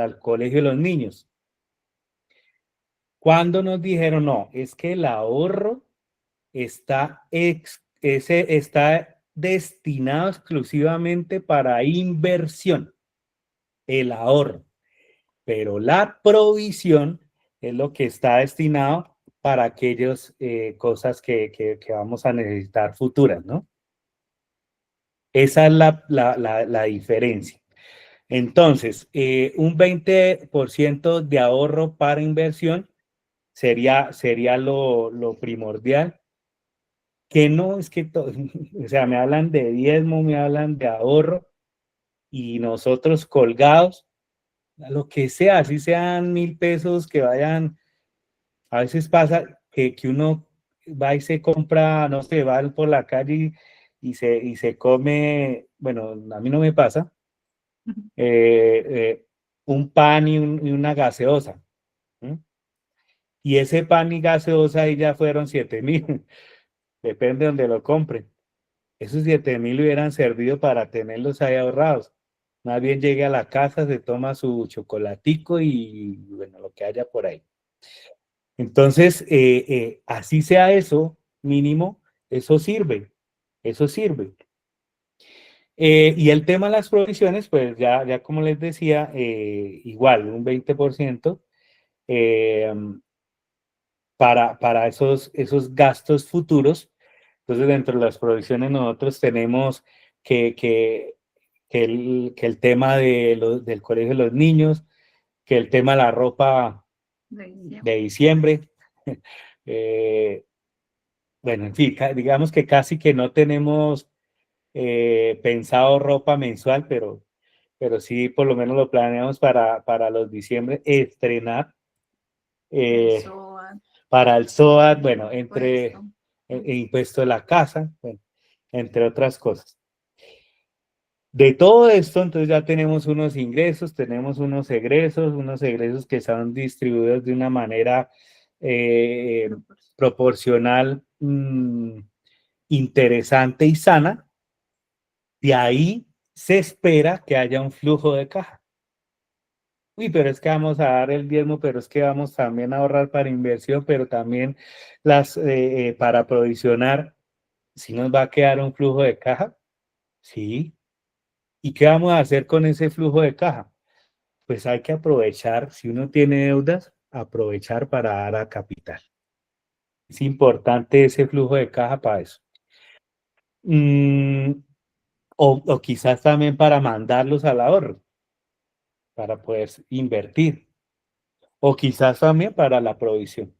el colegio de los niños. Cuando nos dijeron, no, es que el ahorro está destinado exclusivamente para inversión, el ahorro, pero la provisión es lo que está destinado para aquellas cosas que vamos a necesitar futuras, ¿no? Esa es la diferencia. Entonces, un 20% de ahorro para inversión sería lo primordial. Que no es que, o sea, me hablan de diezmo, me hablan de ahorro y nosotros colgados, a lo que sea, así sean 1,000 pesos que vayan, a veces pasa que uno va y se compra, no sé, va por la calle y se come, bueno, a mí no me pasa, un pan y una gaseosa. ¿Sí? Y ese pan y gaseosa ahí ya fueron 7,000, depende de donde lo compren. Esos 7,000 hubieran servido para tenerlos ahí ahorrados. Más bien llegue a la casa, se toma su chocolatico y bueno, lo que haya por ahí. Entonces, así sea eso, mínimo, eso sirve, eso sirve. Y el tema de las provisiones, pues ya como les decía, igual, un 20% para esos gastos futuros. Entonces, dentro de las provisiones nosotros tenemos que el tema del colegio de los niños, que el tema de la ropa de diciembre. Bueno, en fin, digamos que casi que no tenemos pensado ropa mensual, pero sí por lo menos lo planeamos para los diciembre, estrenar. Para el SOAT, bueno, entre impuesto de la casa, bueno, entre otras cosas. De todo esto, entonces ya tenemos unos ingresos, tenemos unos egresos que son distribuidos de una manera proporcional, interesante y sana. De ahí se espera que haya un flujo de caja. Uy, pero es que vamos a dar el diezmo, pero es que vamos también a ahorrar para inversión, pero también para provisionar. ¿Sí nos va a quedar un flujo de caja? Sí. ¿Y qué vamos a hacer con ese flujo de caja? Pues hay que aprovechar, si uno tiene deudas, aprovechar para dar a capital. Es importante ese flujo de caja para eso. O quizás también para mandarlos al ahorro, para poder invertir. O quizás también para la provisión.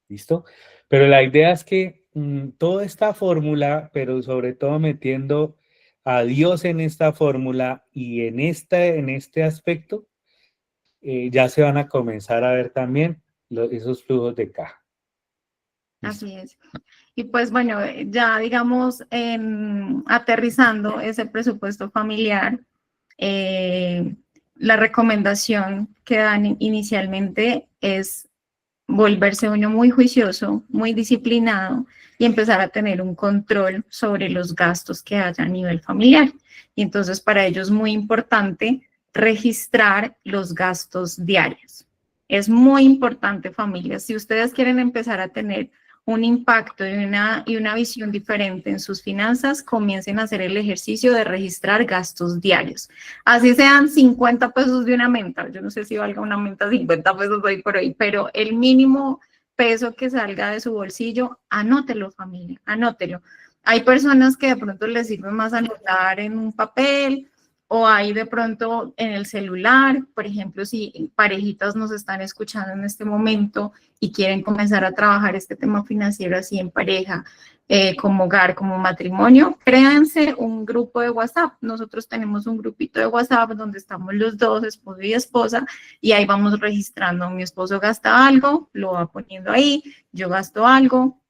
¿Listo? Pero la idea es que toda esta fórmula, pero sobre todo metiendo a Dios en esta fórmula y en este aspecto, ya se van a comenzar a ver también esos flujos de caja. Así es. Y pues bueno, ya digamos, aterrizando ese presupuesto familiar, la recomendación que dan inicialmente es volverse uno muy juicioso, muy disciplinado y empezar a tener un control sobre los gastos que haya a nivel familiar. Y entonces para ello es muy importante registrar los gastos diarios. Es muy importante, familia. Si ustedes quieren empezar a tener un impacto y una visión diferente en sus finanzas, comiencen a hacer el ejercicio de registrar gastos diarios. Así sean 50 pesos de una menta. Yo no sé si valga una menta 50 pesos hoy por hoy, pero el mínimo peso que salga de su bolsillo, anótelo, familia, anótelo. Hay personas que de pronto les sirve más anotar en un papel, o hay de pronto en el celular. Por ejemplo, si parejitas nos están escuchando en este momento y quieren comenzar a trabajar este tema financiero así en pareja, como hogar, como matrimonio, créanse un grupo de WhatsApp. Nosotros tenemos un grupito de WhatsApp donde estamos los dos, esposo y esposa, y ahí vamos registrando. Mi esposo gasta algo, lo va poniendo ahí, yo gasto algo,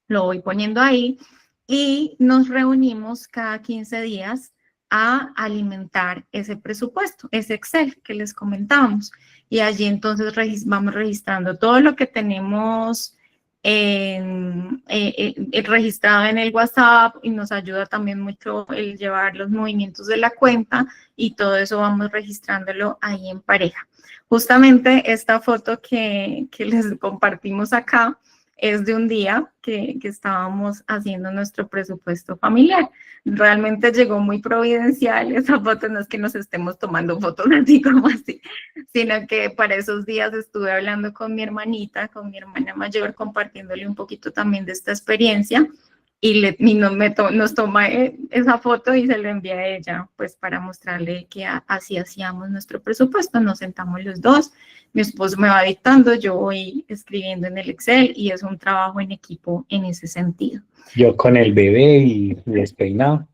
lo voy poniendo ahí, y nos reunimos cada 15 días a alimentar ese presupuesto, ese Excel que les comentábamos. Y allí entonces vamos registrando todo lo que tenemos registrado en el WhatsApp, y nos ayuda también mucho el llevar los movimientos de la cuenta, y todo eso vamos registrándolo ahí en pareja. Justamente esta foto que les compartimos acá es de un día que estábamos haciendo nuestro presupuesto familiar. Realmente llegó muy providencial esa foto, no es que nos estemos tomando fotos así como así, sino que para esos días estuve hablando con mi hermanita, con mi hermana mayor, compartiéndole un poquito también de esta experiencia, y nos toma esa foto y se lo envía a ella, pues para mostrarle que así hacíamos nuestro presupuesto. Nos sentamos los dos, mi esposo me va dictando, yo voy escribiendo en el Excel, y es un trabajo en equipo en ese sentido. Yo con el bebé y despeinado.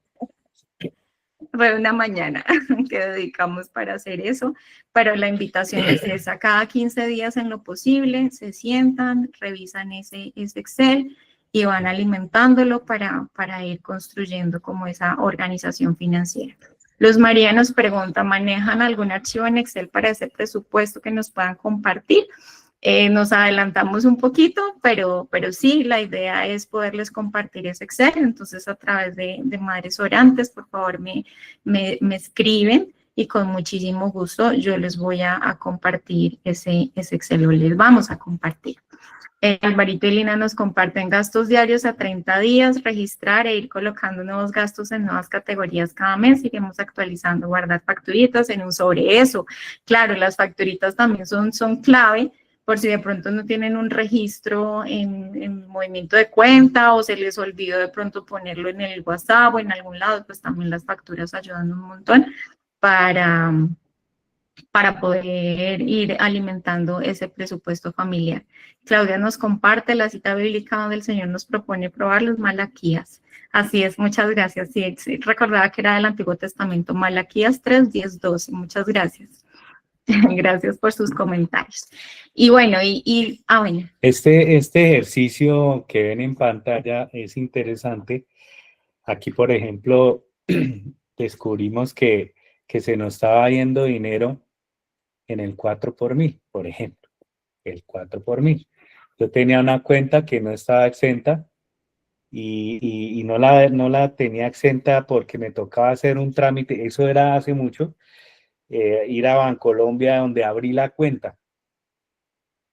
Fue una mañana que dedicamos para hacer eso, pero la invitación es esa: cada 15 días en lo posible, se sientan, revisan ese Excel y van alimentándolo para ir construyendo como esa organización financiera. Luz María nos pregunta, ¿manejan algún archivo en Excel para ese presupuesto que nos puedan compartir? Nos adelantamos un poquito, pero sí, la idea es poderles compartir ese Excel. Entonces, a través de Madres Orantes, por favor, me escriben, y con muchísimo gusto yo les voy a compartir ese Excel, o les vamos a compartir. Alvarito y Lina nos comparten gastos diarios a 30 días, registrar e ir colocando nuevos gastos en nuevas categorías cada mes. Iremos actualizando, guardar facturitas en un sobre. Eso, claro, las facturitas también son clave, por si de pronto no tienen un registro en movimiento de cuenta, o se les olvidó de pronto ponerlo en el WhatsApp o en algún lado, pues también las facturas ayudan un montón para poder ir alimentando ese presupuesto familiar. Claudia nos comparte la cita bíblica donde el Señor nos propone probar los Malaquías. Así es, muchas gracias. Sí, recordaba que era del Antiguo Testamento, Malaquías 3, 10, 12. Muchas gracias. Gracias por sus comentarios. Y bueno, bueno. Este ejercicio que ven en pantalla es interesante. Aquí, por ejemplo, descubrimos que se nos estaba yendo dinero en el 4 por mil, por ejemplo, el 4 por mil. Yo tenía una cuenta que no estaba exenta, y no la tenía exenta porque me tocaba hacer un trámite. Eso era hace mucho, ir a Bancolombia, donde abrí la cuenta.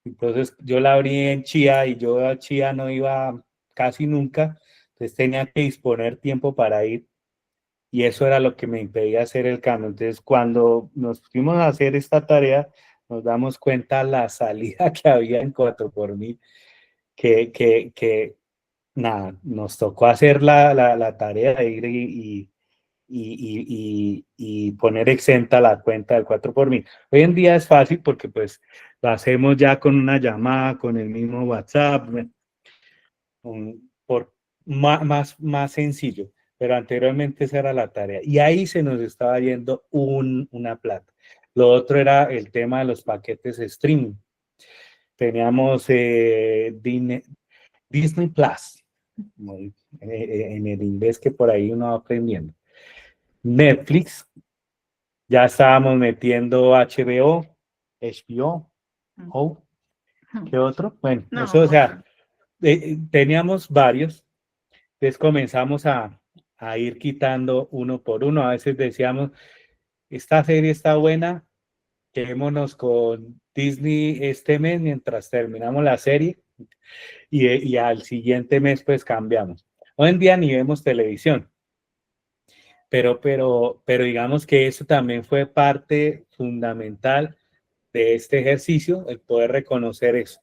Entonces yo la abrí en Chía, y yo a Chía no iba casi nunca, entonces tenía que disponer tiempo para ir, y eso era lo que me impedía hacer el cambio. Entonces, cuando nos fuimos a hacer esta tarea, nos damos cuenta la salida que había en 4 por mil, que nada, nos tocó hacer la tarea de ir y poner exenta la cuenta del 4 por mil. Hoy en día es fácil porque pues lo hacemos ya con una llamada, con el mismo WhatsApp, más sencillo, pero anteriormente esa era la tarea, y ahí se nos estaba yendo una plata. Lo otro era el tema de los paquetes streaming. teníamos Disney Plus, en el inglés que por ahí uno va aprendiendo. Netflix, ya estábamos metiendo HBO, ¿qué otro? Bueno, No, eso, o sea, teníamos varios, entonces comenzamos a ir quitando uno por uno. A veces decíamos, esta serie está buena, quedémonos con Disney este mes mientras terminamos la serie y al siguiente mes pues cambiamos. Hoy en día ni vemos televisión, pero digamos que eso también fue parte fundamental de este ejercicio, el poder reconocer eso,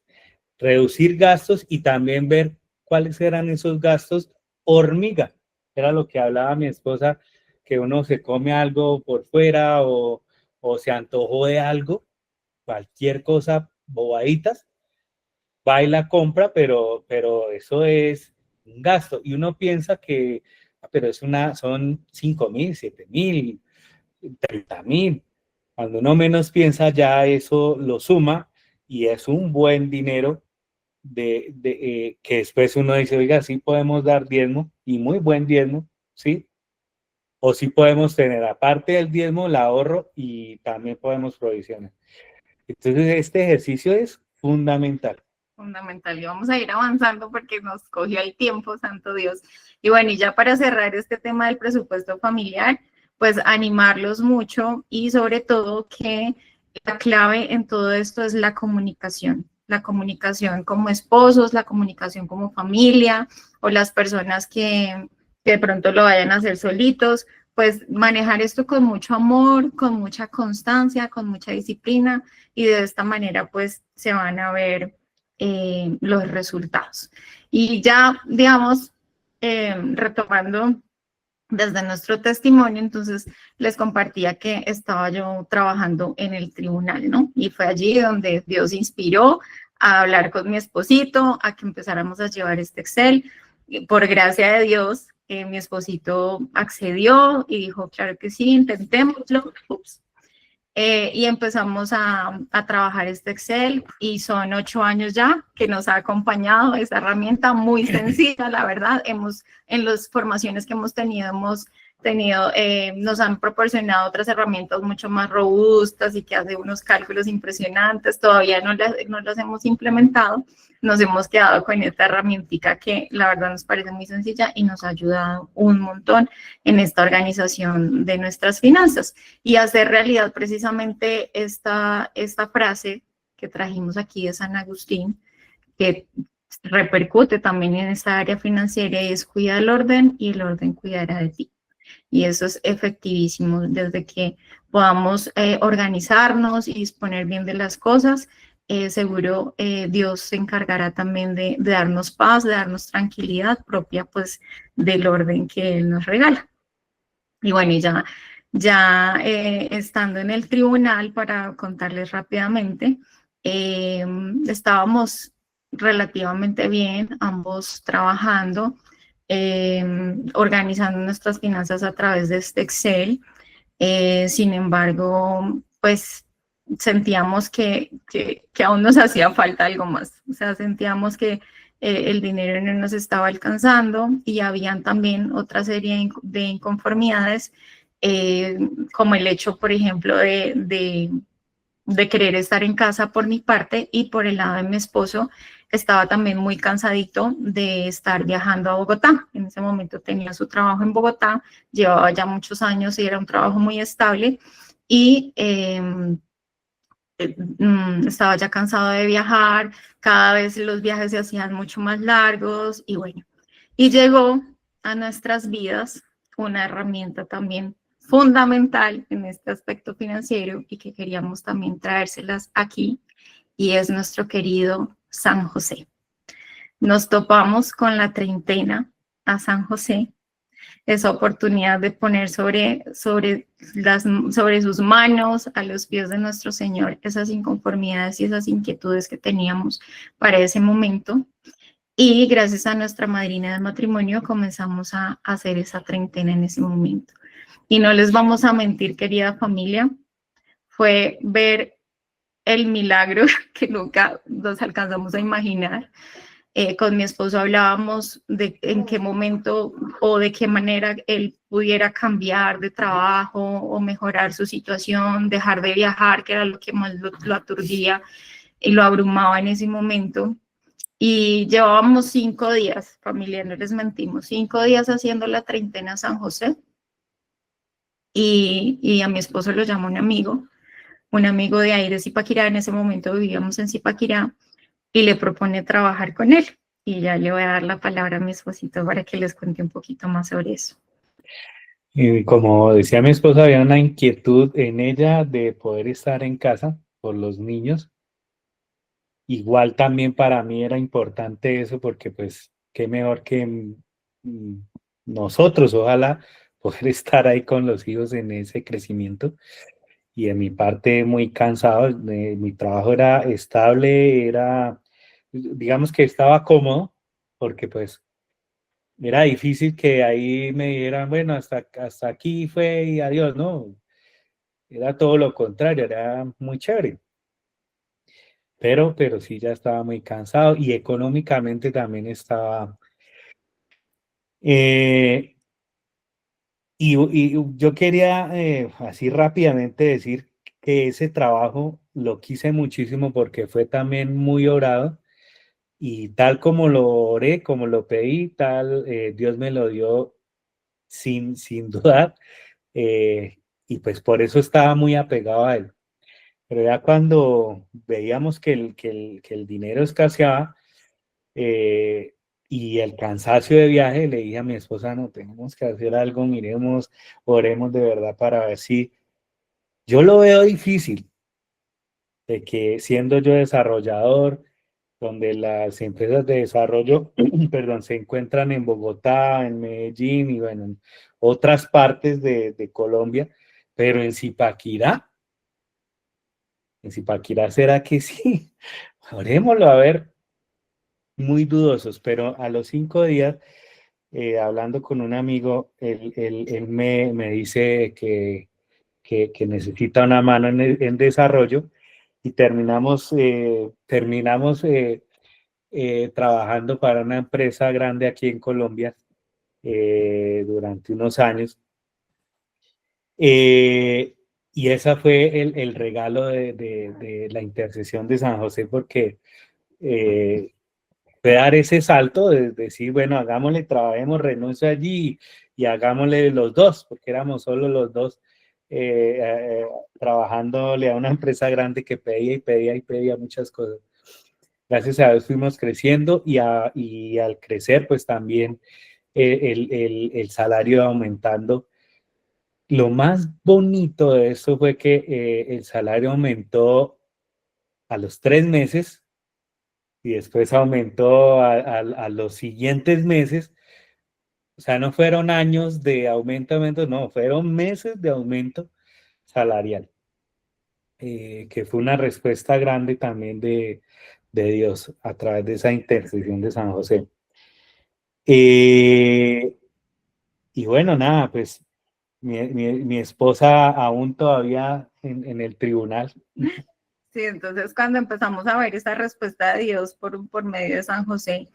reducir gastos y también ver cuáles eran esos gastos hormiga. Era lo que hablaba mi esposa, que uno se come algo por fuera o se antojó de algo, cualquier cosa, bobaditas, va y la compra, pero eso es un gasto. Y uno piensa que, pero son 5.000, 7.000, 30.000. Cuando uno menos piensa, ya eso lo suma y es un buen dinero que después uno dice, oiga, sí podemos dar diezmo y muy buen diezmo, ¿sí? O sí podemos tener, aparte del diezmo, el ahorro y también podemos provisionar. Entonces, este ejercicio es fundamental. Fundamental, y vamos a ir avanzando porque nos cogió el tiempo, santo Dios. Y bueno, y ya para cerrar este tema del presupuesto familiar, pues animarlos mucho y sobre todo que la clave en todo esto es la comunicación como esposos, la comunicación como familia o las personas que de pronto lo vayan a hacer solitos, pues manejar esto con mucho amor, con mucha constancia, con mucha disciplina y de esta manera pues se van a ver los resultados. Y ya, digamos, retomando desde nuestro testimonio, entonces les compartía que estaba yo trabajando en el tribunal, ¿no? Y fue allí donde Dios inspiró a hablar con mi esposito, a que empezáramos a llevar este Excel. Y por gracia de Dios, mi esposito accedió y dijo, claro que sí, intentémoslo. Ups. Y empezamos a trabajar este Excel y son 8 años ya que nos ha acompañado esa herramienta muy sencilla, la verdad. En las formaciones que hemos tenido, nos han proporcionado otras herramientas mucho más robustas y que hacen unos cálculos impresionantes. Todavía no las hemos implementado. Nos hemos quedado con esta herramientica que la verdad nos parece muy sencilla y nos ha ayudado un montón en esta organización de nuestras finanzas y hacer realidad precisamente esta frase que trajimos aquí de San Agustín, que repercute también en esta área financiera y es cuida el orden y el orden cuidará de ti. Y eso es efectivísimo, desde que podamos organizarnos y disponer bien de las cosas, seguro Dios se encargará también de darnos paz, de darnos tranquilidad propia pues del orden que Él nos regala. Y bueno, ya estando en el tribunal, para contarles rápidamente, estábamos relativamente bien, ambos trabajando, organizando nuestras finanzas a través de este Excel. Sin embargo, pues sentíamos que aún nos hacía falta algo más. O sea, sentíamos que el dinero no nos estaba alcanzando y habían también otra serie de inconformidades, como el hecho, por ejemplo, de querer estar en casa por mi parte y por el lado de mi esposo estaba también muy cansadito de estar viajando a Bogotá. En ese momento tenía su trabajo en Bogotá, llevaba ya muchos años y era un trabajo muy estable y estaba ya cansado de viajar, cada vez los viajes se hacían mucho más largos y bueno, y llegó a nuestras vidas una herramienta también fundamental en este aspecto financiero y que queríamos también traérselas aquí y es nuestro querido San José. Nos topamos con la treintena a San José, esa oportunidad de poner sobre sus manos, a los pies de nuestro Señor, esas inconformidades y esas inquietudes que teníamos para ese momento. Y gracias a nuestra madrina del matrimonio comenzamos a hacer esa treintena en ese momento. Y no les vamos a mentir, querida familia, fue ver el milagro que nunca nos alcanzamos a imaginar. Con mi esposo hablábamos de en qué momento o de qué manera él pudiera cambiar de trabajo o mejorar su situación, dejar de viajar, que era lo que más lo aturdía y lo abrumaba en ese momento. Y llevábamos 5 días, familia, no les mentimos, 5 días haciendo la treintena San José. Y a mi esposo lo llama un amigo de ahí de Zipaquirá, en ese momento vivíamos en Zipaquirá, y le propone trabajar con él. Y ya le voy a dar la palabra a mi esposito para que les cuente un poquito más sobre eso. Y como decía mi esposa, había una inquietud en ella de poder estar en casa por los niños. Igual también para mí era importante eso porque pues qué mejor que nosotros, ojalá poder estar ahí con los hijos en ese crecimiento. Y de mi parte muy cansado, mi trabajo era estable, digamos que estaba cómodo, porque pues era difícil que ahí me dijeran, bueno, hasta aquí fue y adiós, no, era todo lo contrario, era muy chévere. Pero sí ya estaba muy cansado y económicamente también estaba. eh, y yo quería así rápidamente decir que ese trabajo lo quise muchísimo porque fue también muy orado y tal como lo oré, como lo pedí, tal Dios me lo dio sin dudar, y pues por eso estaba muy apegado a él. Pero ya cuando veíamos que el dinero escaseaba, eh, y el cansancio de viaje, le dije a mi esposa, no, tenemos que hacer algo, miremos, oremos de verdad para ver si yo lo veo difícil, de que siendo yo desarrollador, donde las empresas de desarrollo, perdón, se encuentran en Bogotá, en Medellín y bueno, en otras partes de Colombia, pero en Zipaquirá será que sí, orémoslo a ver, muy dudosos, pero a los 5 días, hablando con un amigo, él me dice que necesita una mano en desarrollo y terminamos trabajando para una empresa grande aquí en Colombia durante unos años. Y esa fue el regalo de la intercesión de San José, porque fue dar ese salto de decir, bueno, hagámosle, trabajemos, renuncio allí y hagámosle los dos, porque éramos solo los dos trabajándole a una empresa grande que pedía y pedía y pedía muchas cosas. Gracias a Dios fuimos creciendo y al crecer, pues también el salario iba aumentando. Lo más bonito de eso fue que el salario aumentó a los 3 meses y después aumentó a los siguientes meses. O sea, no fueron años de aumento, no, fueron meses de aumento salarial, que fue una respuesta grande también de Dios a través de esa intercesión de San José. Y bueno, nada, pues mi esposa aún todavía en el tribunal. Sí, entonces cuando empezamos a ver esa respuesta de Dios por medio de San José,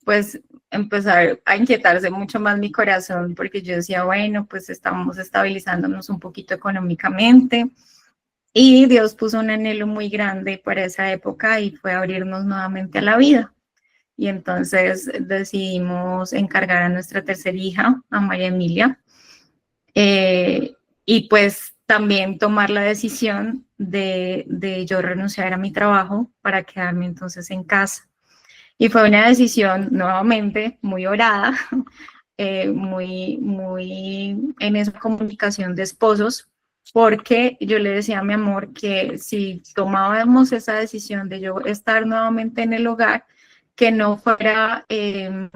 pues empezar a inquietarse mucho más mi corazón, porque yo decía, bueno, pues estamos estabilizándonos un poquito económicamente, y Dios puso un anhelo muy grande para esa época y fue abrirnos nuevamente a la vida. Y entonces decidimos encargar a nuestra tercera hija, a María Emilia, y pues también tomar la decisión de yo renunciar a mi trabajo para quedarme entonces en casa. Y fue una decisión nuevamente muy orada, muy en esa comunicación de esposos, porque yo le decía a mi amor que si tomábamos esa decisión de yo estar nuevamente en el hogar, que no fuera de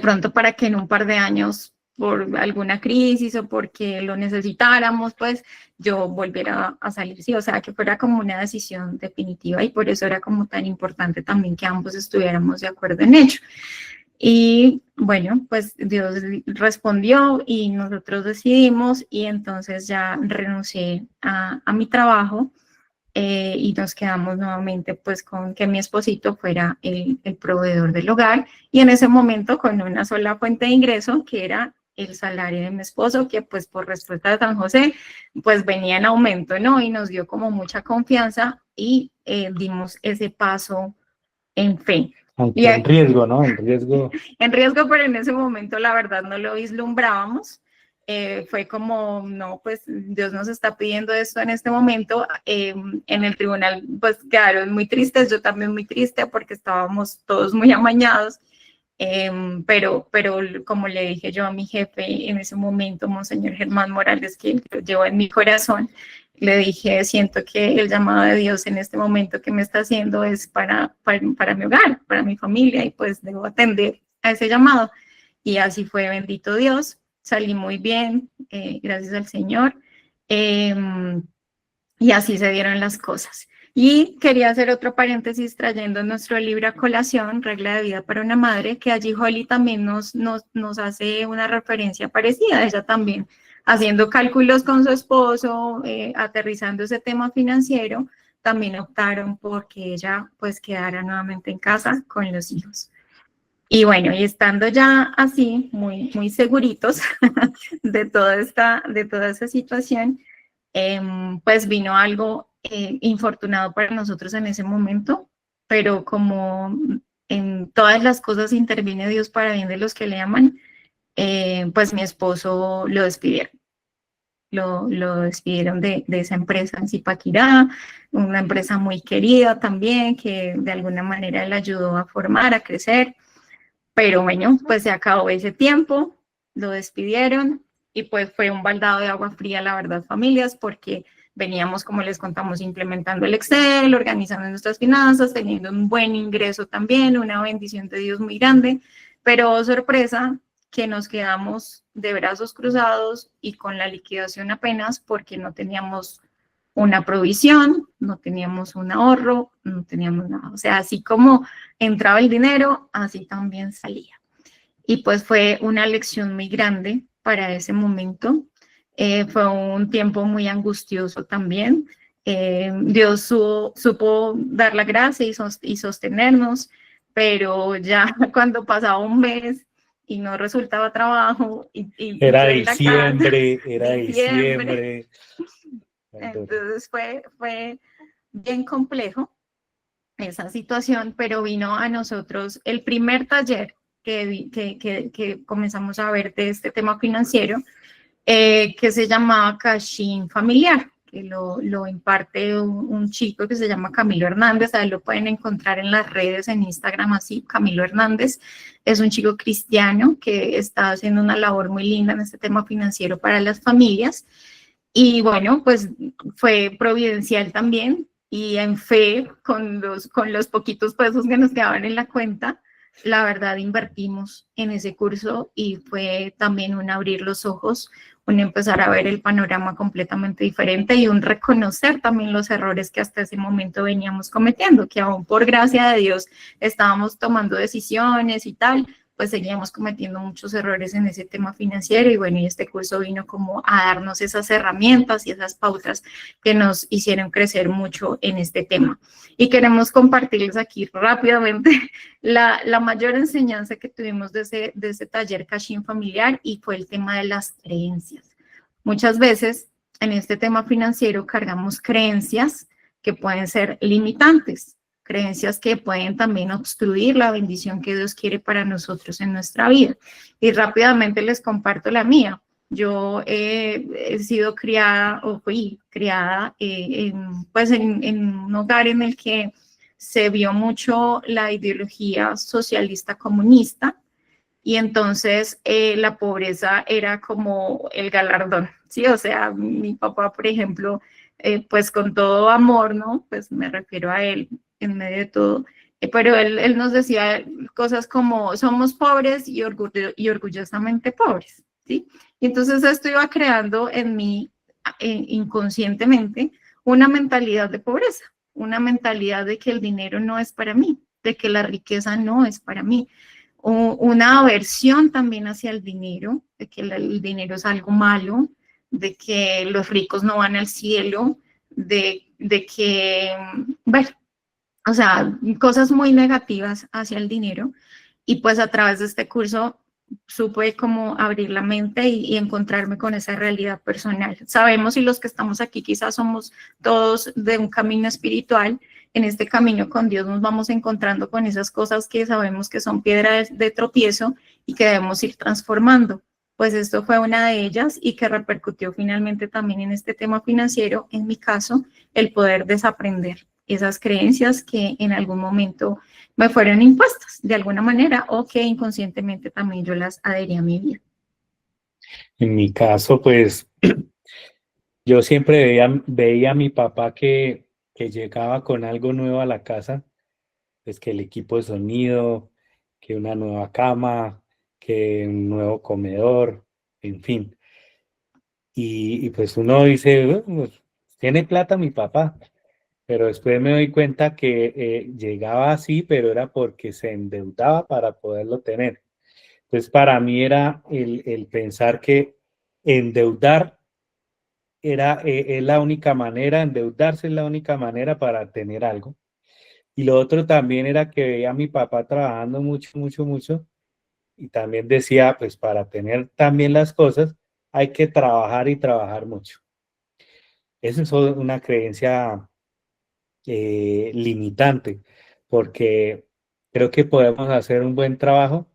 pronto para que en un par de años, por alguna crisis o porque lo necesitáramos, pues yo volviera a salir, sí, o sea, que fuera como una decisión definitiva, y por eso era como tan importante también que ambos estuviéramos de acuerdo en ello. Y bueno, pues Dios respondió y nosotros decidimos, y entonces ya renuncié a mi trabajo. y nos quedamos nuevamente pues con que mi esposito fuera el proveedor del hogar, y en ese momento con una sola fuente de ingreso, que era el salario de mi esposo, que pues por respuesta de San José, pues venía en aumento, ¿no? Y nos dio como mucha confianza y dimos ese paso en fe. Aunque en riesgo, ¿no? En riesgo, pero en ese momento la verdad no lo vislumbrábamos. Fue como, no, pues Dios nos está pidiendo esto en este momento. En el tribunal, pues quedaron muy tristes, yo también muy triste porque estábamos todos muy amañados. Pero como le dije yo a mi jefe en ese momento, Monseñor Germán Morales, que lo llevo en mi corazón, le dije, siento que el llamado de Dios en este momento que me está haciendo es para mi hogar, para mi familia, y pues debo atender a ese llamado. Y así fue, bendito Dios. Salí muy bien, gracias al Señor, y así se dieron las cosas. Y quería hacer otro paréntesis trayendo nuestro libro a colación, Regla de Vida para una Madre, que allí Holly también nos hace una referencia parecida, ella también haciendo cálculos con su esposo, aterrizando ese tema financiero, también optaron por que ella pues quedara nuevamente en casa con los hijos. Y bueno, y estando ya así, muy, muy seguritos de toda esa situación, pues vino algo infortunado para nosotros en ese momento, pero como en todas las cosas interviene Dios para bien de los que le aman, pues mi esposo lo despidieron. Lo despidieron de esa empresa en Zipaquirá, una empresa muy querida también, que de alguna manera le ayudó a formar, a crecer. Pero bueno, pues se acabó ese tiempo, lo despidieron y pues fue un baldado de agua fría, la verdad, familias, porque veníamos, como les contamos, implementando el Excel, organizando nuestras finanzas, teniendo un buen ingreso también, una bendición de Dios muy grande, pero oh, sorpresa, que nos quedamos de brazos cruzados y con la liquidación apenas porque no teníamos una provisión, no teníamos un ahorro, no teníamos nada. O sea, así como entraba el dinero, así también salía. Y pues fue una lección muy grande para ese momento. Fue un tiempo muy angustioso también. Dios supo dar la gracia y sostenernos, pero ya cuando pasaba un mes y no resultaba trabajo. Era diciembre. Entonces fue bien complejo esa situación, pero vino a nosotros el primer taller que comenzamos a ver de este tema financiero, que se llamaba Cashin Familiar, que lo imparte un chico que se llama Camilo Hernández. A él lo pueden encontrar en las redes, en Instagram, así, Camilo Hernández. Es un chico cristiano que está haciendo una labor muy linda en este tema financiero para las familias. Y bueno, pues fue providencial también, y en fe, con los poquitos pesos que nos quedaban en la cuenta, la verdad invertimos en ese curso y fue también un abrir los ojos, un empezar a ver el panorama completamente diferente y un reconocer también los errores que hasta ese momento veníamos cometiendo, que aún por gracia de Dios estábamos tomando decisiones y tal, pues seguíamos cometiendo muchos errores en ese tema financiero. Y bueno, y este curso vino como a darnos esas herramientas y esas pautas que nos hicieron crecer mucho en este tema. Y queremos compartirles aquí rápidamente la mayor enseñanza que tuvimos de ese taller Cashin Familiar, y fue el tema de las creencias. Muchas veces en este tema financiero cargamos creencias que pueden ser limitantes, creencias que pueden también obstruir la bendición que Dios quiere para nosotros en nuestra vida. Y rápidamente les comparto la mía. Yo he sido criada, o fui criada, en un hogar en el que se vio mucho la ideología socialista comunista, y entonces la pobreza era como el galardón, ¿sí? O sea, mi papá, por ejemplo, pues con todo amor, ¿no? Pues me refiero a él en medio de todo, pero él nos decía cosas como somos pobres y orgullosamente pobres, ¿sí? Y entonces esto iba creando en mí inconscientemente una mentalidad de pobreza, una mentalidad de que el dinero no es para mí, de que la riqueza no es para mí, una aversión también hacia el dinero, de que el dinero es algo malo, de que los ricos no van al cielo, de bueno, o sea, cosas muy negativas hacia el dinero. Y pues a través de este curso supe cómo abrir la mente y encontrarme con esa realidad personal. Sabemos, y los que estamos aquí quizás somos todos de un camino espiritual, en este camino con Dios nos vamos encontrando con esas cosas que sabemos que son piedras de tropiezo y que debemos ir transformando. Pues esto fue una de ellas y que repercutió finalmente también en este tema financiero, en mi caso, el poder desaprender esas creencias que en algún momento me fueron impuestas de alguna manera o que inconscientemente también yo las adherí a mi vida. En mi caso, pues yo siempre veía a mi papá que llegaba con algo nuevo a la casa, pues que el equipo de sonido, que una nueva cama, que un nuevo comedor, en fin. Y pues uno dice, "Bueno, pues, tiene plata mi papá", pero después me doy cuenta que llegaba así, pero era porque se endeudaba para poderlo tener. Entonces para mí era el pensar que endeudar es la única manera, endeudarse es la única manera para tener algo. Y lo otro también era que veía a mi papá trabajando mucho, mucho, mucho, y también decía, pues para tener también las cosas hay que trabajar y trabajar mucho. Eso es una creencia limitante, porque creo que podemos hacer un buen trabajo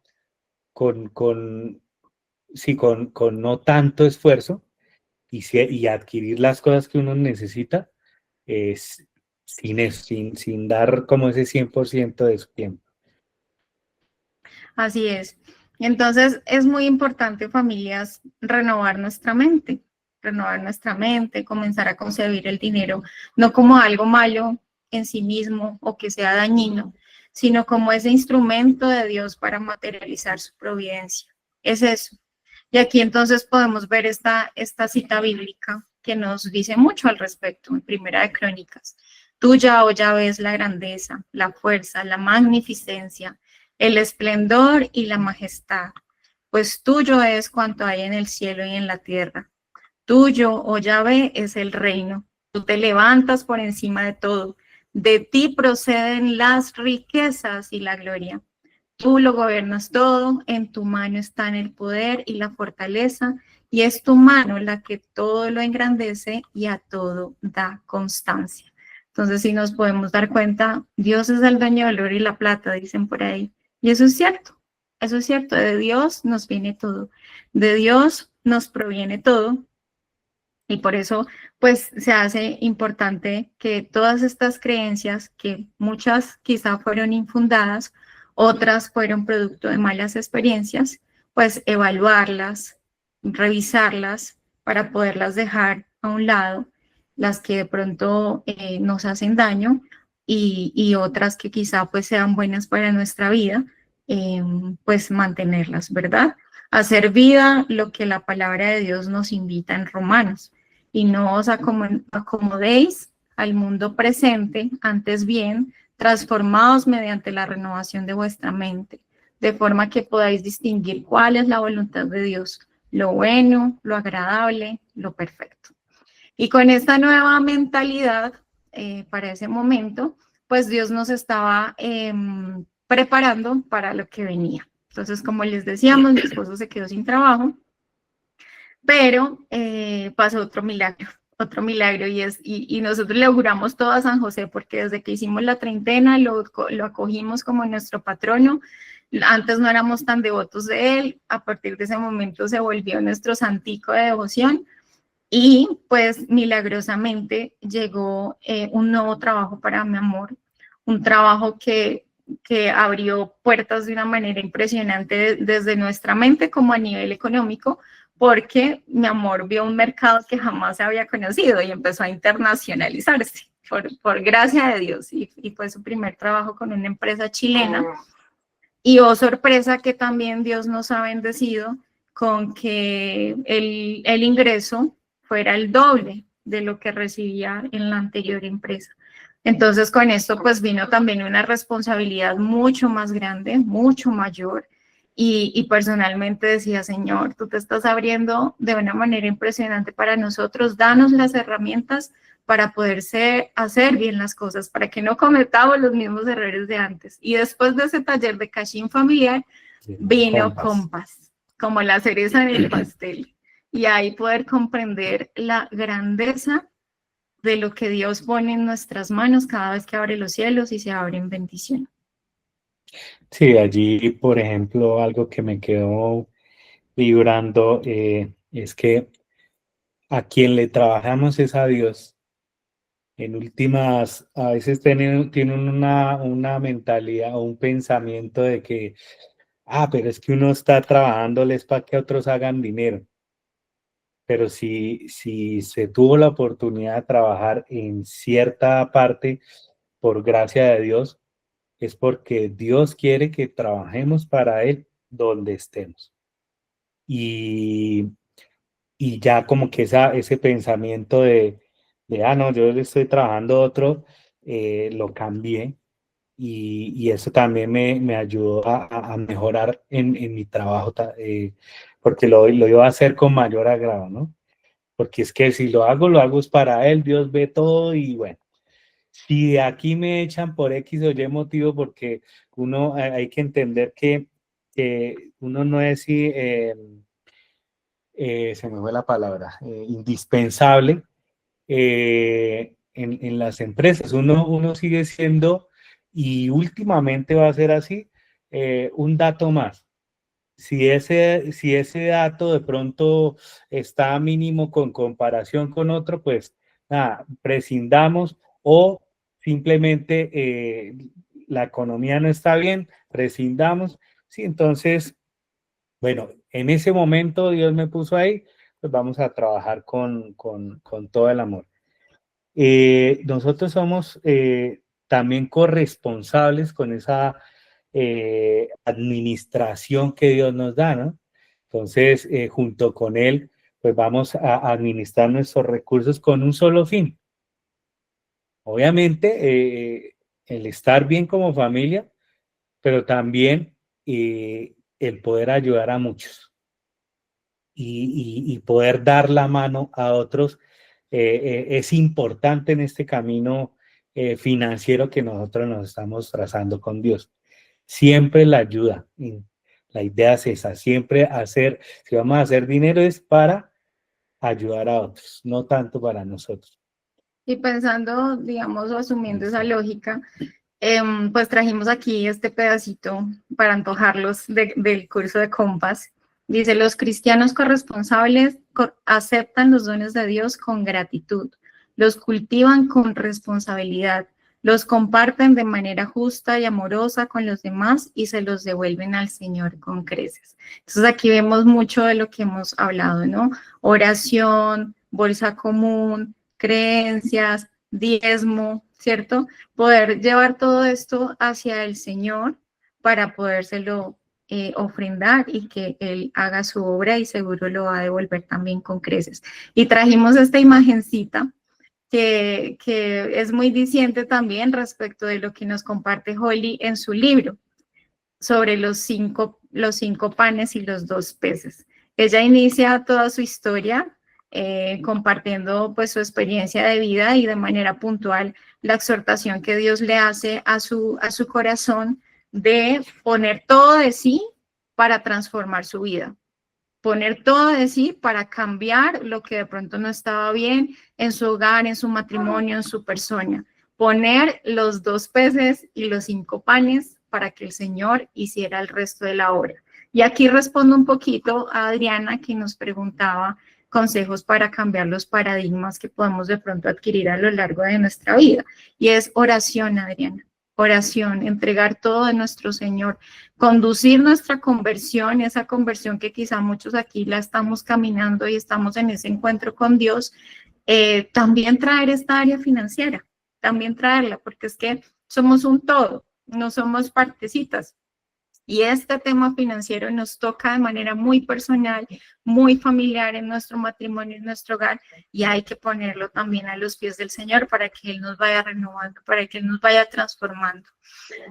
sí, con no tanto esfuerzo y adquirir las cosas que uno necesita sin dar como ese 100% de su tiempo. Así es. Entonces es muy importante, familias, renovar nuestra mente, comenzar a concebir el dinero no como algo malo en sí mismo o que sea dañino, sino como ese instrumento de Dios para materializar su providencia. Es eso. Y aquí entonces podemos ver esta cita bíblica que nos dice mucho al respecto, en Primera de Crónicas. Tuya, oh Yahvé, es la grandeza, la fuerza, la magnificencia, el esplendor y la majestad, pues tuyo es cuanto hay en el cielo y en la tierra. Tuyo, oh Yahvé, es el reino. Tú te levantas por encima de todo. De ti proceden las riquezas y la gloria. Tú lo gobiernas todo, en tu mano están el poder y la fortaleza, y es tu mano la que todo lo engrandece y a todo da constancia. Entonces, si nos podemos dar cuenta, Dios es el dueño del oro y la plata, dicen por ahí. Y eso es cierto, de Dios nos viene todo, de Dios nos proviene todo. Y por eso, pues, se hace importante que todas estas creencias, que muchas quizá fueron infundadas, otras fueron producto de malas experiencias, pues evaluarlas, revisarlas para poderlas dejar a un lado, las que de pronto nos hacen daño y otras que quizá pues sean buenas para nuestra vida, pues mantenerlas, ¿verdad? Hacer vida lo que la palabra de Dios nos invita en Romanos. Y no os acomodéis al mundo presente, antes bien, transformados mediante la renovación de vuestra mente, de forma que podáis distinguir cuál es la voluntad de Dios, lo bueno, lo agradable, lo perfecto. Y con esta nueva mentalidad, para ese momento, pues Dios nos estaba preparando para lo que venía. Entonces, como les decíamos, mi esposo se quedó sin trabajo, pero pasó otro milagro y nosotros le auguramos todo a San José porque desde que hicimos la treintena lo acogimos como nuestro patrono. Antes no éramos tan devotos de él, a partir de ese momento se volvió nuestro santico de devoción y pues milagrosamente llegó un nuevo trabajo para mi amor, un trabajo que abrió puertas de una manera impresionante desde nuestra mente como a nivel económico, porque mi amor vio un mercado que jamás se había conocido y empezó a internacionalizarse, por gracia de Dios, y fue su primer trabajo con una empresa chilena. Y oh sorpresa que también Dios nos ha bendecido con que el ingreso fuera el doble de lo que recibía en la anterior empresa. Entonces con esto pues vino también una responsabilidad mucho más grande, mucho mayor, y personalmente decía, Señor, tú te estás abriendo de una manera impresionante para nosotros, danos las herramientas para poderse hacer bien las cosas, para que no cometamos los mismos errores de antes. Y después de ese taller de coaching familiar, vino Compass, como la cereza en el pastel. Y ahí poder comprender la grandeza de lo que Dios pone en nuestras manos cada vez que abre los cielos y se abren bendiciones. Sí, allí, por ejemplo, algo que me quedó vibrando es que a quien le trabajamos es a Dios. En últimas, a veces tienen una mentalidad o un pensamiento de que, pero es que uno está trabajándoles para que otros hagan dinero. Pero si se tuvo la oportunidad de trabajar en cierta parte por gracia de Dios, es porque Dios quiere que trabajemos para Él donde estemos. Y ya como que ese pensamiento no, yo le estoy trabajando a otro, lo cambié. Y eso también me ayudó a mejorar en mi trabajo, porque lo iba a hacer con mayor agrado, ¿no? Porque es que si lo hago es para Él, Dios ve todo y bueno, si de aquí me echan por X o Y motivo, porque uno hay que entender que uno no es, se me fue la palabra, indispensable en las empresas. Uno sigue siendo, y últimamente va a ser así, un dato más. Si ese dato de pronto está mínimo con comparación con otro, pues nada, prescindamos o simplemente la economía no está bien, prescindamos. Sí, entonces, bueno, en ese momento Dios me puso ahí, pues vamos a trabajar con todo el amor. Nosotros somos también corresponsables con esa administración que Dios nos da, ¿no? Entonces, junto con Él, pues vamos a administrar nuestros recursos con un solo fin. Obviamente, el estar bien como familia, pero también el poder ayudar a muchos y poder dar la mano a otros es importante en este camino financiero que nosotros nos estamos trazando con Dios. Siempre la ayuda. La idea es esa, siempre si vamos a hacer dinero es para ayudar a otros, no tanto para nosotros. Y pensando, digamos, o asumiendo esa lógica, pues trajimos aquí este pedacito para antojarlos del curso de Compass. Dice, los cristianos corresponsables aceptan los dones de Dios con gratitud, los cultivan con responsabilidad, los comparten de manera justa y amorosa con los demás y se los devuelven al Señor con creces. Entonces aquí vemos mucho de lo que hemos hablado, ¿no? Oración, bolsa común, creencias, diezmo, ¿cierto? Poder llevar todo esto hacia el Señor para podérselo ofrendar y que Él haga su obra y seguro lo va a devolver también con creces. Y trajimos esta imagencita que es muy diciente también respecto de lo que nos comparte Holly en su libro sobre los cinco panes y los 2 peces. Ella inicia toda su historia compartiendo pues su experiencia de vida y de manera puntual la exhortación que Dios le hace a su corazón de poner todo de sí para transformar su vida, poner todo de sí para cambiar lo que de pronto no estaba bien en su hogar, en su matrimonio, en su persona, poner los 2 peces y los 5 panes para que el Señor hiciera el resto de la obra. Y aquí respondo un poquito a Adriana, que nos preguntaba consejos para cambiar los paradigmas que podemos de pronto adquirir a lo largo de nuestra vida. Y es oración, Adriana. Oración, entregar todo a nuestro Señor, conducir nuestra conversión, esa conversión que quizá muchos aquí la estamos caminando y estamos en ese encuentro con Dios, también traer esta área financiera, también traerla, porque es que somos un todo, no somos partecitas. Y este tema financiero nos toca de manera muy personal, muy familiar en nuestro matrimonio, en nuestro hogar, y hay que ponerlo también a los pies del Señor para que Él nos vaya renovando, para que Él nos vaya transformando.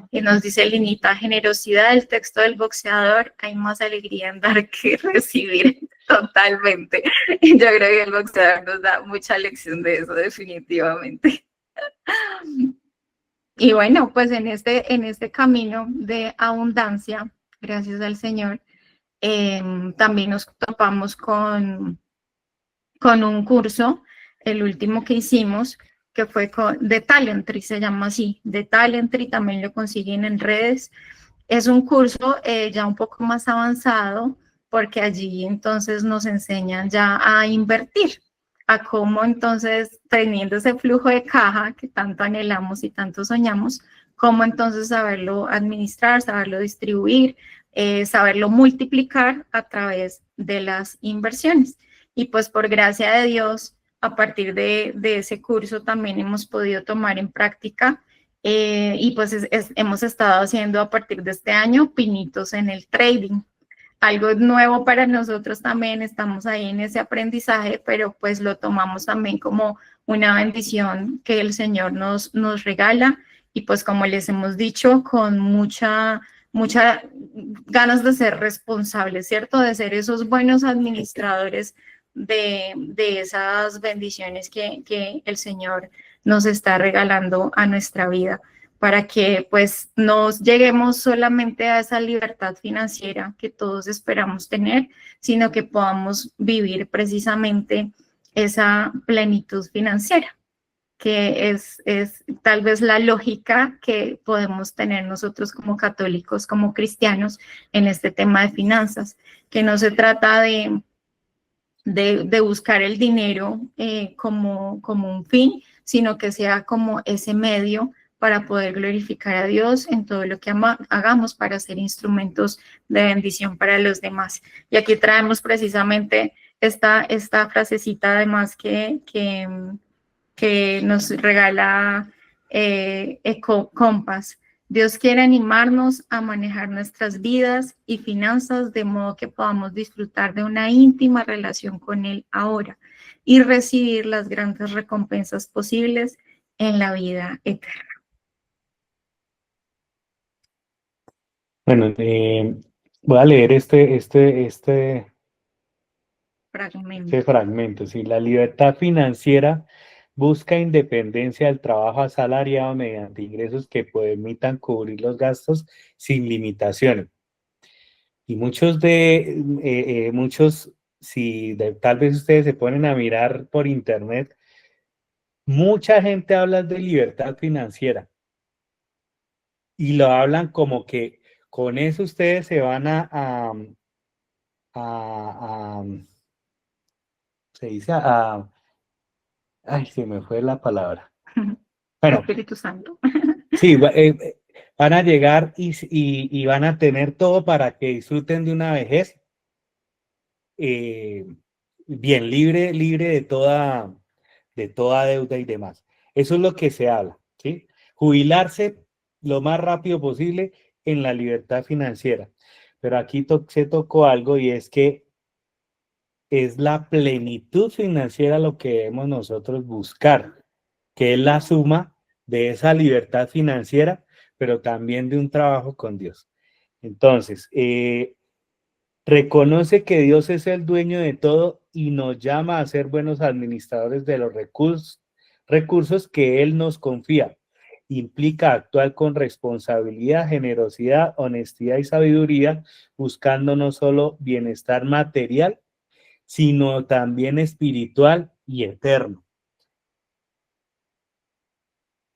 Y nos dice Linita, generosidad, el texto del boxeador, hay más alegría en dar que recibir. Totalmente. Yo creo que el boxeador nos da mucha lección de eso, definitivamente. Y bueno, pues en este camino de abundancia, gracias al Señor, también nos topamos con un curso, el último que hicimos, que fue de Talentry, se llama así, de Talentry, también lo consiguen en redes. Es un curso ya un poco más avanzado, porque allí entonces nos enseñan ya a invertir, a cómo entonces, teniendo ese flujo de caja que tanto anhelamos y tanto soñamos, cómo entonces saberlo administrar, saberlo distribuir, saberlo multiplicar a través de las inversiones. Y pues por gracia de Dios, a partir de ese curso también hemos podido tomar en práctica y pues hemos estado haciendo a partir de este año pinitos en el trading. Algo nuevo para nosotros también, estamos ahí en ese aprendizaje, pero pues lo tomamos también como una bendición que el Señor nos regala y pues como les hemos dicho, con mucha ganas de ser responsables, ¿cierto? De ser esos buenos administradores de esas bendiciones que el Señor nos está regalando a nuestra vida, para que pues no lleguemos solamente a esa libertad financiera que todos esperamos tener, sino que podamos vivir precisamente esa plenitud financiera, que es tal vez la lógica que podemos tener nosotros como católicos, como cristianos, en este tema de finanzas, que no se trata de buscar el dinero como un fin, sino que sea como ese medio para poder glorificar a Dios en todo lo que hagamos, para ser instrumentos de bendición para los demás. Y aquí traemos precisamente esta frasecita además que nos regala Eco Compass. Dios quiere animarnos a manejar nuestras vidas y finanzas de modo que podamos disfrutar de una íntima relación con Él ahora y recibir las grandes recompensas posibles en la vida eterna. Bueno, voy a leer este fragmento. Sí, la libertad financiera busca independencia del trabajo asalariado mediante ingresos que permitan cubrir los gastos sin limitaciones. Y muchos, si tal vez ustedes se ponen a mirar por internet, mucha gente habla de libertad financiera y lo hablan como que con eso ustedes se van se dice ay, se me fue la palabra. Bueno, Espíritu Santo. sí, van a llegar y van a tener todo para que disfruten de una vejez bien libre de toda deuda y demás. Eso es lo que se habla, ¿sí? Jubilarse lo más rápido posible en la libertad financiera. Pero aquí se tocó algo y es que es la plenitud financiera lo que debemos nosotros buscar, que es la suma de esa libertad financiera, pero también de un trabajo con Dios. Entonces, reconoce que Dios es el dueño de todo y nos llama a ser buenos administradores de los recursos que Él nos confía. Implica actuar con responsabilidad, generosidad, honestidad y sabiduría, buscando no solo bienestar material, sino también espiritual y eterno.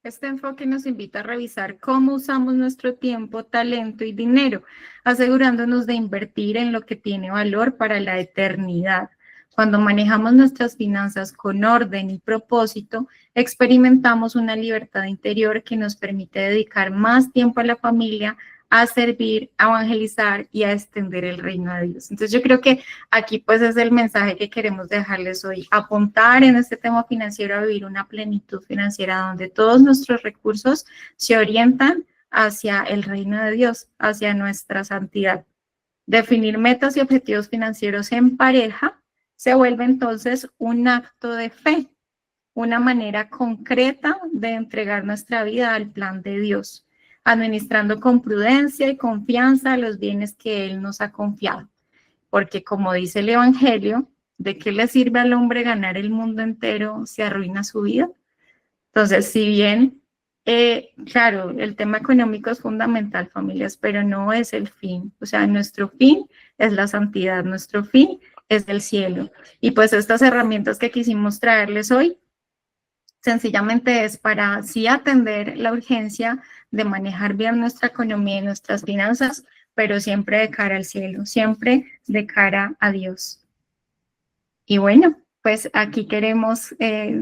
Este enfoque nos invita a revisar cómo usamos nuestro tiempo, talento y dinero, asegurándonos de invertir en lo que tiene valor para la eternidad. Cuando manejamos nuestras finanzas con orden y propósito, experimentamos una libertad interior que nos permite dedicar más tiempo a la familia, a servir, a evangelizar y a extender el reino de Dios. Entonces yo creo que aquí pues es el mensaje que queremos dejarles hoy, apuntar en este tema financiero a vivir una plenitud financiera donde todos nuestros recursos se orientan hacia el reino de Dios, hacia nuestra santidad. Definir metas y objetivos financieros en pareja se vuelve entonces un acto de fe, una manera concreta de entregar nuestra vida al plan de Dios, administrando con prudencia y confianza los bienes que Él nos ha confiado. porque como dice el Evangelio, ¿de qué le sirve al hombre ganar el mundo entero si arruina su vida? Entonces, si bien, claro, el tema económico es fundamental, familias, pero no es el fin. O sea, nuestro fin es la santidad, nuestro fin es el cielo. Y pues estas herramientas que quisimos traerles hoy, sencillamente es para sí atender la urgencia de manejar bien nuestra economía y nuestras finanzas, pero siempre de cara al cielo, siempre de cara a Dios. Y bueno, pues aquí queremos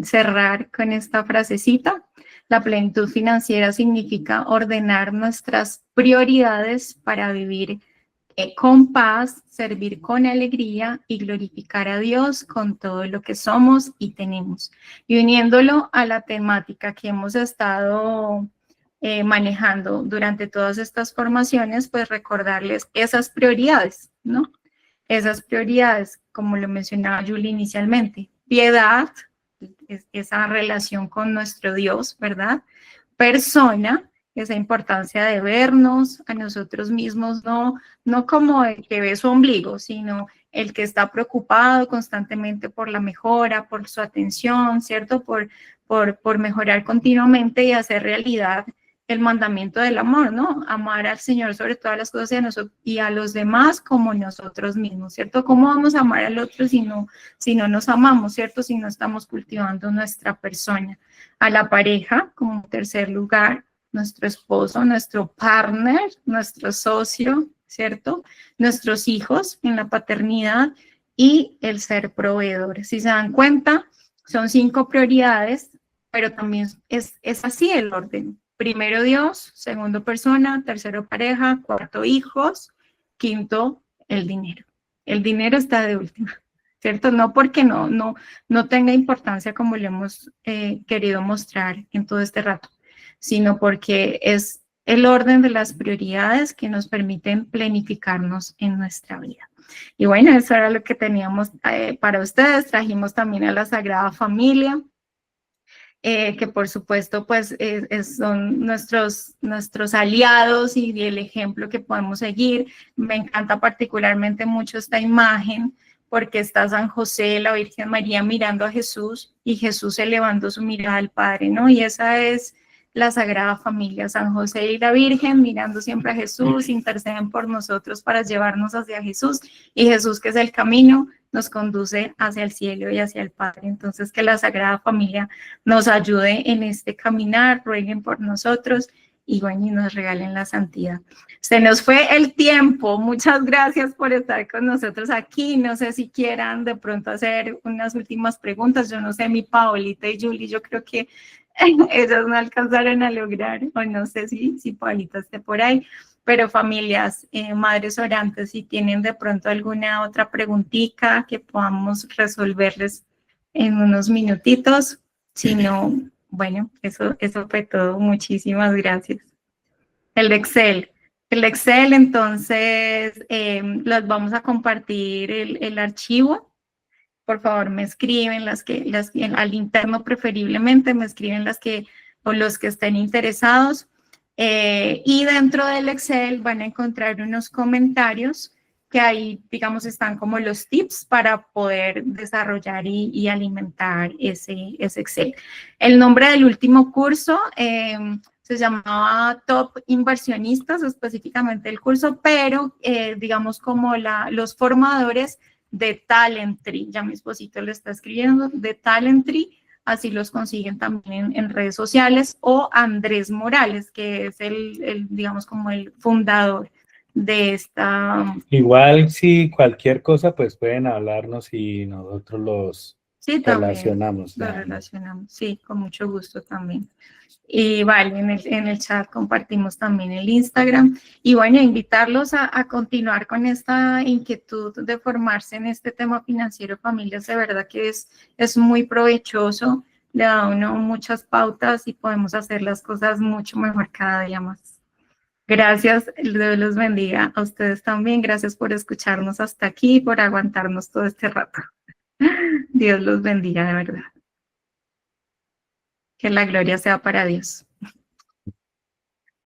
cerrar con esta frasecita. La plenitud financiera significa ordenar nuestras prioridades para vivir con paz, servir con alegría y glorificar a Dios con todo lo que somos y tenemos. Y uniéndolo a la temática que hemos estado manejando durante todas estas formaciones, pues recordarles esas prioridades, ¿no? Esas prioridades, como lo mencionaba Julie inicialmente, piedad, esa relación con nuestro Dios, ¿verdad? Persona, esa importancia de vernos a nosotros mismos, no como el que ve su ombligo, sino el que está preocupado constantemente por la mejora, por su atención, ¿cierto? Por mejorar continuamente y hacer realidad el mandamiento del amor, ¿no? Amar al Señor sobre todas las cosas y a los demás como nosotros mismos, ¿cierto? ¿Cómo vamos a amar al otro si no nos amamos, ¿cierto? Si no estamos cultivando nuestra persona. A la pareja, como tercer lugar, nuestro esposo, nuestro partner, nuestro socio, ¿cierto? Nuestros hijos en la paternidad y el ser proveedor. Si se dan cuenta, son 5 prioridades, pero también es así el orden. Primero Dios, segundo persona, tercero pareja, cuarto hijos, quinto el dinero. El dinero está de última, ¿cierto? No porque no tenga importancia como le hemos querido mostrar en todo este rato, sino porque es el orden de las prioridades que nos permiten planificarnos en nuestra vida. Y bueno, eso era lo que teníamos para ustedes. Trajimos también a la Sagrada Familia, que por supuesto pues son nuestros aliados y el ejemplo que podemos seguir. Me encanta particularmente mucho esta imagen porque está San José, la Virgen María mirando a Jesús y Jesús elevando su mirada al Padre, ¿no? Y esa es la Sagrada Familia, San José y la Virgen mirando siempre a Jesús, interceden por nosotros para llevarnos hacia Jesús, y Jesús, que es el camino, nos conduce hacia el cielo y hacia el Padre. Entonces, que la Sagrada Familia nos ayude en este caminar, rueguen por nosotros y bueno, y nos regalen la santidad. Se nos fue el tiempo. Muchas gracias por estar con nosotros aquí. No sé si quieran de pronto hacer unas últimas preguntas. Yo no sé, mi Paolita y Julie, yo creo que ellas no alcanzaron a lograr, o no sé si Paolita esté por ahí. Pero familias, madres orantes, si tienen de pronto alguna otra preguntita que podamos resolverles en unos minutitos. Si no, bueno, eso fue todo. Muchísimas gracias. El Excel, entonces, les vamos a compartir el archivo. Por favor, me escriben al interno preferiblemente, me escriben los que estén interesados. Y dentro del Excel van a encontrar unos comentarios que ahí, digamos, están como los tips para poder desarrollar y alimentar ese Excel. El nombre del último curso se llamaba Top Inversionistas, específicamente el curso, pero digamos como los formadores de Talentry, ya mi esposito lo está escribiendo, de Talentry, así los consiguen también en redes sociales, o Andrés Morales, que es digamos, como el fundador de esta. Igual, si cualquier cosa, pues pueden hablarnos y nosotros los relacionamos. Los relacionamos, sí, con mucho gusto también. Y vale, en el chat compartimos también el Instagram. Y bueno, invitarlos a continuar con esta inquietud de formarse en este tema financiero, familias, de verdad que es muy provechoso, le da a uno muchas pautas y podemos hacer las cosas mucho mejor cada día más. Gracias, Dios los bendiga a ustedes también. Gracias por escucharnos hasta aquí, por aguantarnos todo este rato. Dios los bendiga de verdad. Que la gloria sea para Dios.